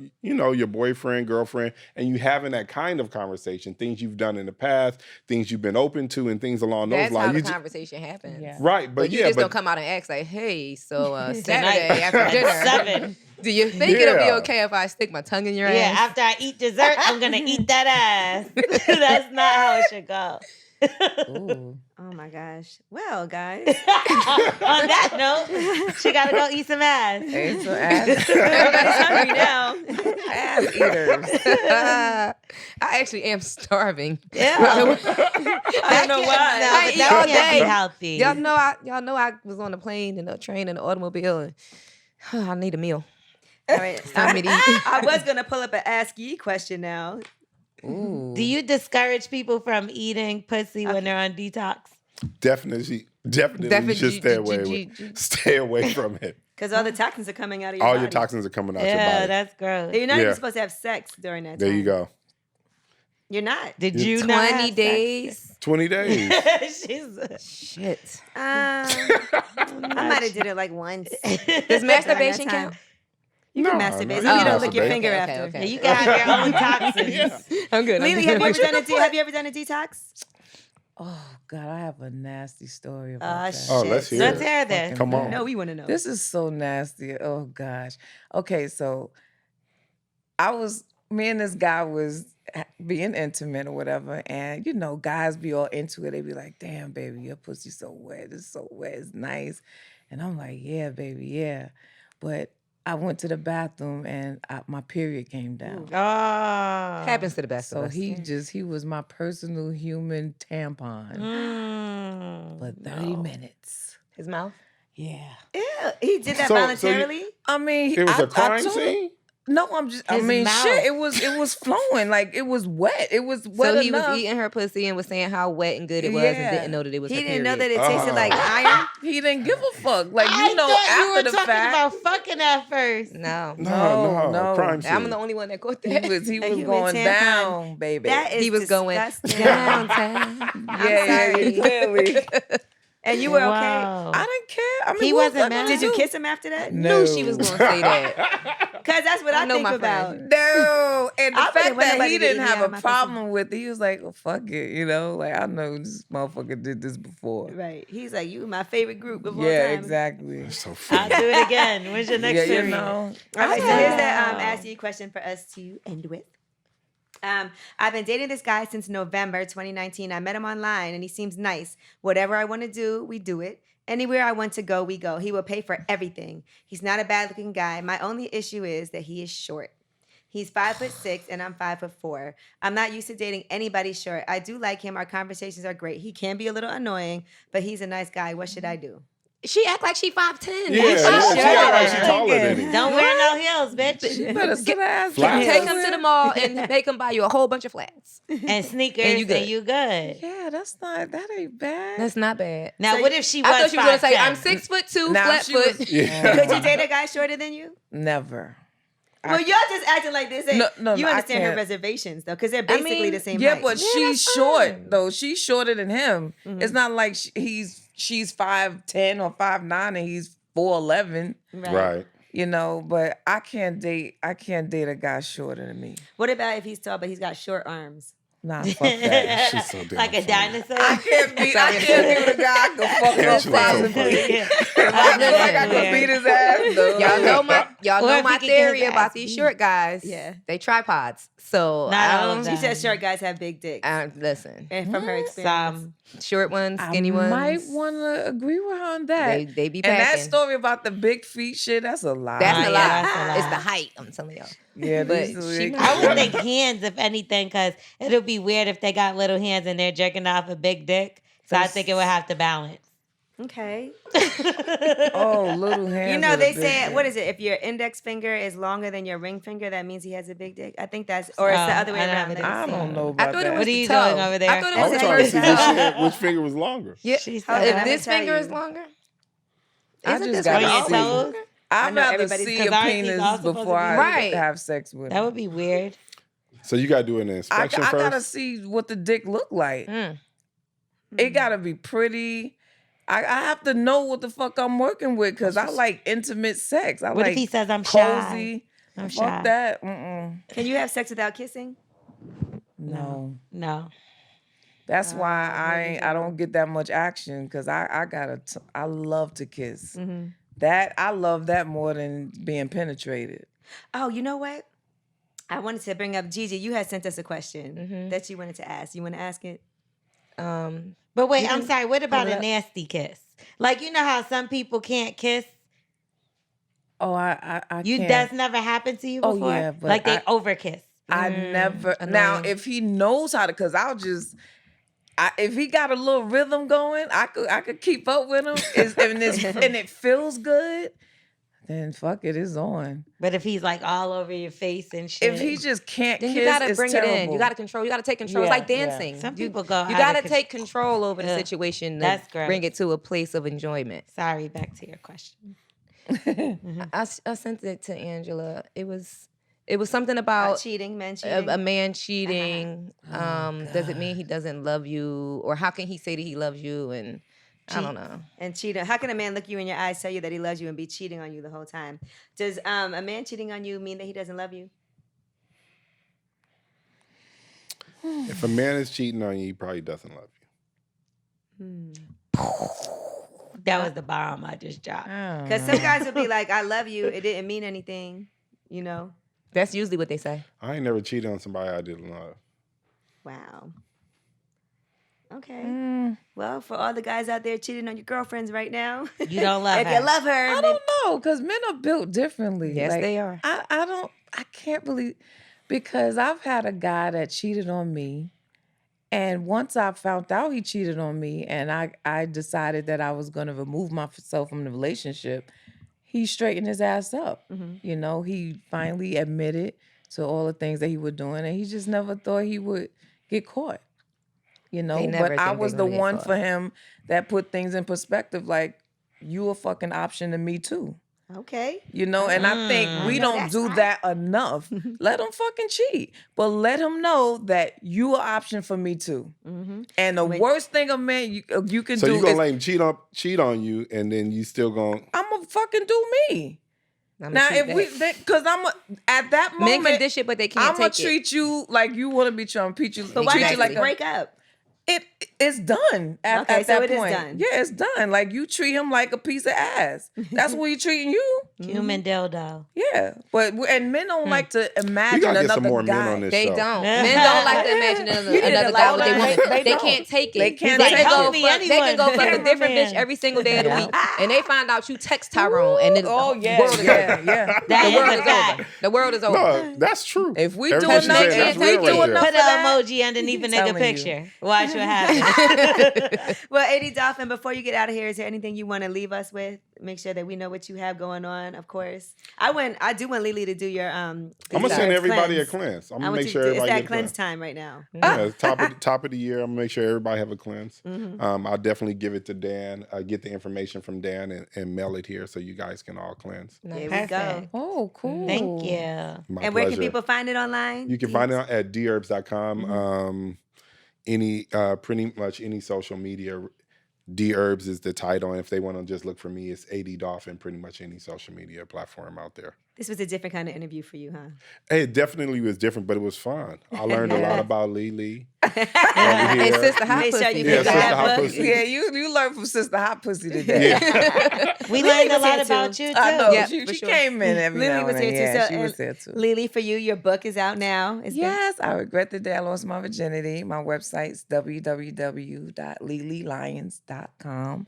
boyfriend, girlfriend, and you having that kind of conversation, things you've done in the past, things you've been open to, and things along those That's how lines. the You ju- conversation happens. Yeah. right, But but you yeah, just but don't come out and ask like, hey, so Tonight Saturday after at dinner, 7. do you think it'll be Yeah. okay if I stick my tongue in your Yeah, ass? after I eat dessert, I'm gonna eat that ass. That's not how it should go. Ooh. Oh my gosh. Well, guys. On that note, she gotta go eat some ass. Hey, so ass, Everybody's hungry now. ass eaters. I actually am starving. Yeah. I don't know why. No, I but eat that all can't be day. healthy. Y'all know I was on a plane and a train and an automobile and I need a meal. All right. time for me to eat. I was gonna pull up an Ask Yee question now. Ooh. Do you discourage people from eating pussy when they're on detox? definitely, you should stay away from it. Because all the toxins are coming out of your All body. your toxins are coming out your Yeah, body. that's gross. You're not Yeah. even supposed to have sex during that There time. you go. You're not. Did You- you not have 20 sex? days. 20 days. She's Shit. I might have did it like once. Does masturbation During that time. count? You No, can no, masturbate. you You can don't lick your masturbate. finger Okay, after. okay. Yeah, you can have your own toxins. Yeah. I'm good. Lelee, have you ever done a detox? Oh God, I have a nasty story about that. Oh, let's hear Let's it. hear this. Come on. No, we want to know. This is so nasty. Oh gosh. Okay, so me and this guy was being intimate or whatever, and guys be all into it. They be like, "Damn, baby, your pussy's so wet. It's so wet. It's nice." And I'm like, "Yeah, baby, yeah." But I went to the bathroom and my period came down. Oh. Happens to the best So of us. he was my personal human tampon for 30 minutes. His mouth? Yeah. Ew, he did that So- so you- voluntarily? I mean, It was a a crime scene? No, I'm just. I His mean, mouth. shit. It was flowing. Like it was wet. It was wet So he enough. was eating her pussy and was saying how wet and good it was, and Yeah. didn't know that it was. He her didn't know that period. it tasted like iron. He didn't give a fuck. Like I you know, thought you after were the talking fact. about fucking at first. No, No. Crime scene. I'm the only one that caught that. He was A human going tampon. down, baby. That is He was going disgusting. downtown. sorry. clearly. And you were okay. Wow. I didn't care. I mean, He what wasn't was I mad? gonna Did you do? kiss him after that? No. Knew she was going to say that. Because that's what I know think my about. friend. No, and the I fact wouldn't want that nobody he to eat didn't me have out a of my problem with it, he was like, well, fuck it, you know? Like, I know this motherfucker did this before. Right. He's like, you my favorite group of all Yeah, time. exactly. That's so I'll funny. do it again. When's your next Yeah, you period? know. All right, so here's the Wow. ask you question for us to end with. I've been dating this guy since November 2019. I met him online and he seems nice. Whatever I want to do, we do it. Anywhere I want to go, we go. He will pay for everything. He's not a bad looking guy. My only issue is that he is short. He's 5'6" and I'm 5'4". I'm not used to dating anybody short. I do like him. Our conversations are great. He can be a little annoying, but he's a nice guy. What should I do? She act like she 5'10". Yeah, she act like she taller than him. Don't wear no heels, bitch. You better sit ass Flat. down. Take him to the mall and make him buy you a whole bunch of flats. And sneakers, And and you you good. good. Yeah, that ain't bad. That's not bad. Now, So what if she was I thought you were gonna say 5'10"? I'm 6'2", Now, flat she foot. was- Yeah. Could you date a guy shorter than you? Never. Well, y'all just acting like this. No, You I understand her can't. reservations, though, because they're basically mean, the same Yeah, height. but Yeah, she's that's short fine. though. She's shorter than him. Mhm. It's not like she's 5'10" or 5'9" and he's 4'11", Right. you know, but I can't date a guy shorter than me. What about if he's tall, but he's got short arms? Nah, fuck that. She's so damn Like a funny. dinosaur. I can't be with a guy I can fuck Yeah, up she was so possibly. funny. I feel like I can beat his ass though. Y'all know my Or if he my can get theory his about ass these beat. short guys. Yeah. They tripods. So Not I all don't. of She them. said short guys have big dicks. Listen, And from her experience. Some. short ones, skinny I ones. might want to agree with her on that. They be and that packing. story about the big feet shit, that's a lie. That's Oh, a yeah, lie. that's a lie. It's the height. I'm telling y'all. Yeah, But these she big- I would think hands, if anything, because it'll be weird if they got little hands and they're jerking off a big dick. So I think it would have to balance. Okay. Oh, little hands. You know, with a they big say, dick. what is it? If your index finger is longer than your ring finger, that means he has a big dick. I think that's, or it's the Oh, other way I don't around. have Let me I see. don't know I about thought that. it was What are the you toe. doing over there? I thought it I was was the trying to first see toe. which finger was longer. Yeah. She Hold on, said, let If me this tell finger you. is longer, I isn't just this gotta On your finger see. always toes? longer? I'd know rather everybody's- see 'cause a aren't these penis all supposed to before be- I Right. have sex with that him. would be weird. So you got to do an I inspection first. gotta see what the dick look like. Mm. It gotta be pretty. I have to know what the fuck I'm working with because I like intimate sex. I What like if he says I'm shy? cozy. I'm Fuck shy. that. Mm-mm. Can you have sex without kissing? No. No. That's why here we I go. don't get that much action because I love to kiss. Mm-hmm. That I love that more than being penetrated. Oh, you know what? I wanted to bring up Gigi. You had sent us a question Mhm. that you wanted to ask. You want to ask it? But wait, You I'm can sorry. What about pull it a up. nasty kiss? Like, you know how some people can't kiss? Oh, I You can't. That's never happened to you Oh, before? yeah, but like they I- overkiss. I never. Now, annoying. if he knows how to, because if he got a little rhythm going, I could keep up with him, and it feels good. Then fuck it, it's on. But if he's like all over your face and shit. If he just can't Then kiss, you gotta it's bring terrible. it in. You gotta control. You gotta take control. Yeah, It's like yeah. dancing. Some You- people go You out gotta of take control over the Ugh, situation. To that's gross. bring it to a place of enjoyment. Sorry, back to your question. I sent it to Angela. It was something About about cheating, men cheating. a man cheating. Does it mean he doesn't love you, or how can he say that he loves you? And I don't know. And cheating. How can a man look you in your eyes, tell you that he loves you, and be cheating on you the whole time? Does a man cheating on you mean that he doesn't love you? If a man is cheating on you, he probably doesn't love you. That was the bomb I just dropped. Because some guys will be like, I love you. It didn't mean anything, you know? That's usually what they say. I ain't never cheated on somebody I didn't love. Wow. Okay. Well, for all the guys out there cheating on your girlfriends right now, You don't love if her. you love her, I don't know, because men are built differently. Yes, Like, they are. I can't believe, because I've had a guy that cheated on me, and once I found out he cheated on me, and I decided that I was going to remove myself from the relationship, he straightened his ass up. Mhm. You know, he finally admitted to all the things that he was doing, and he just never thought he would get caught. You know, They never but I think was they the gonna get one caught. for him that put things in perspective. Like, you a fucking option to me too. Okay. You know, and I think we I know don't that's do right. that enough. Let him fucking cheat, but let him know that you an option for me too. Mm-hmm. And the worst thing a man you can So do you gonna is let him cheat on you, and then you still gonna. I'm gonna fucking do me. I'ma Now, treat if because at that men moment, can dish it, but they can't I'm gonna take it. treat you like you want to be treat you. But why treat not you like just break up? It's done at Okay, that so it is point. done. Yeah, it's done. Like, you treat him like a piece of ass. That's what he treating you. Human dildo. Yeah, and men don't like to We imagine gotta get another some more guy. men on this They show. don't. Men don't like to imagine another guy with their woman. They They don't. can't take it. They can't They take can it. go Help me, from, they can go from a anyone. different bitch Cameraman. every single day of the Yeah. week, and they find out you text Tyrone, and then Oh the yeah, world is yeah, over. yeah. That The is world a is fact. over. The world is over. No, that's true. If we Everything do she enough, said, if that's we real do right there. enough Put of an that, emoji underneath a nigga telling you. picture. Watch what happens. Well, AD Dolphin, before you get out of here, is there anything you want to leave us with? Make sure that we know what you have going on, of course. I do want Lelee to do your I'm gonna send everybody a cleanse. I'm I gonna want make you sure to, it's everybody that get a cleanse cleanse. time right now. Yeah, it's top of the year. I'm gonna make sure everybody have a cleanse. I'll definitely give it to Dan. Get the information from Dan and mail it here so you guys can all cleanse. There we Perfect. go. Oh, cool. Thank you. My And where pleasure. can people find it online? You can find it at DHerbs.com. Pretty much any social media. DHerbs is the title, and if they want to just look for me, it's AD Dolphin. Pretty much any social media platform out there. This was a different kind of interview for you, huh? Hey, it definitely was different, but it was fun. I learned a lot about Lelee. And Sister Hot Make sure Pussy. you Yeah, pick Sister that Hot book. Pussy. Yeah, you learned from Sister Hot Pussy today. Yeah. We Lelee learned a was lot here about too. you too. I know. Yeah, she for sure. came in every Lelee now was and then. here too. Yeah, So, she was and there too. Lelee, for you, your book is out now. Yes, I regret the day I lost my virginity. My website's www.LeleeLyons.com.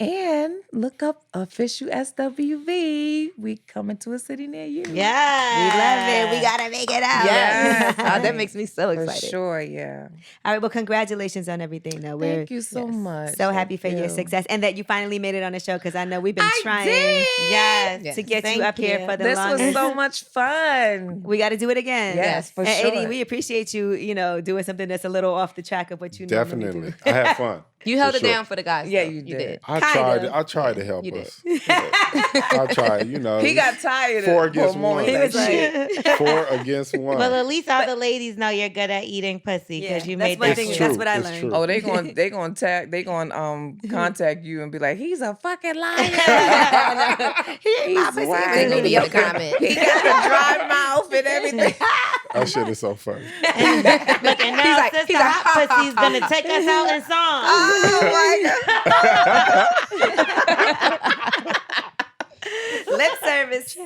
And look up official SWV. We coming to a city near you. Yeah. We love it. We gotta make it out. Yes. That makes me so For excited. sure, yeah. All right. Well, congratulations on everything. Though we're Thank you so much. so happy for Thank your you. success and that you finally made it on the show because I know we've been I trying did. Yes. to get Thank you up here for the This longest. was so much fun. We got to do it again. Yes, for and sure. AD, we appreciate you, doing something that's a little off the track of what you normally Definitely. do. I had fun. You held For it sure. down for the guys. Yeah, though. you did. I tried to help you did. us. I tried, He got tired Four of against for a moment. one. He was like, shit. 4 against 1. Well, at least all the ladies know you're good at eating pussy because Yeah, you that's made one that thing. switch. That's what I It's learned. true. Oh, they going contact you and be like, he's a fucking liar. He's wild. They gonna be in the comment. He got a dry mouth and everything. That shit is so funny. Look, and now Sister Hot Pussy's going to take us out in song. Oh my God. Lip service.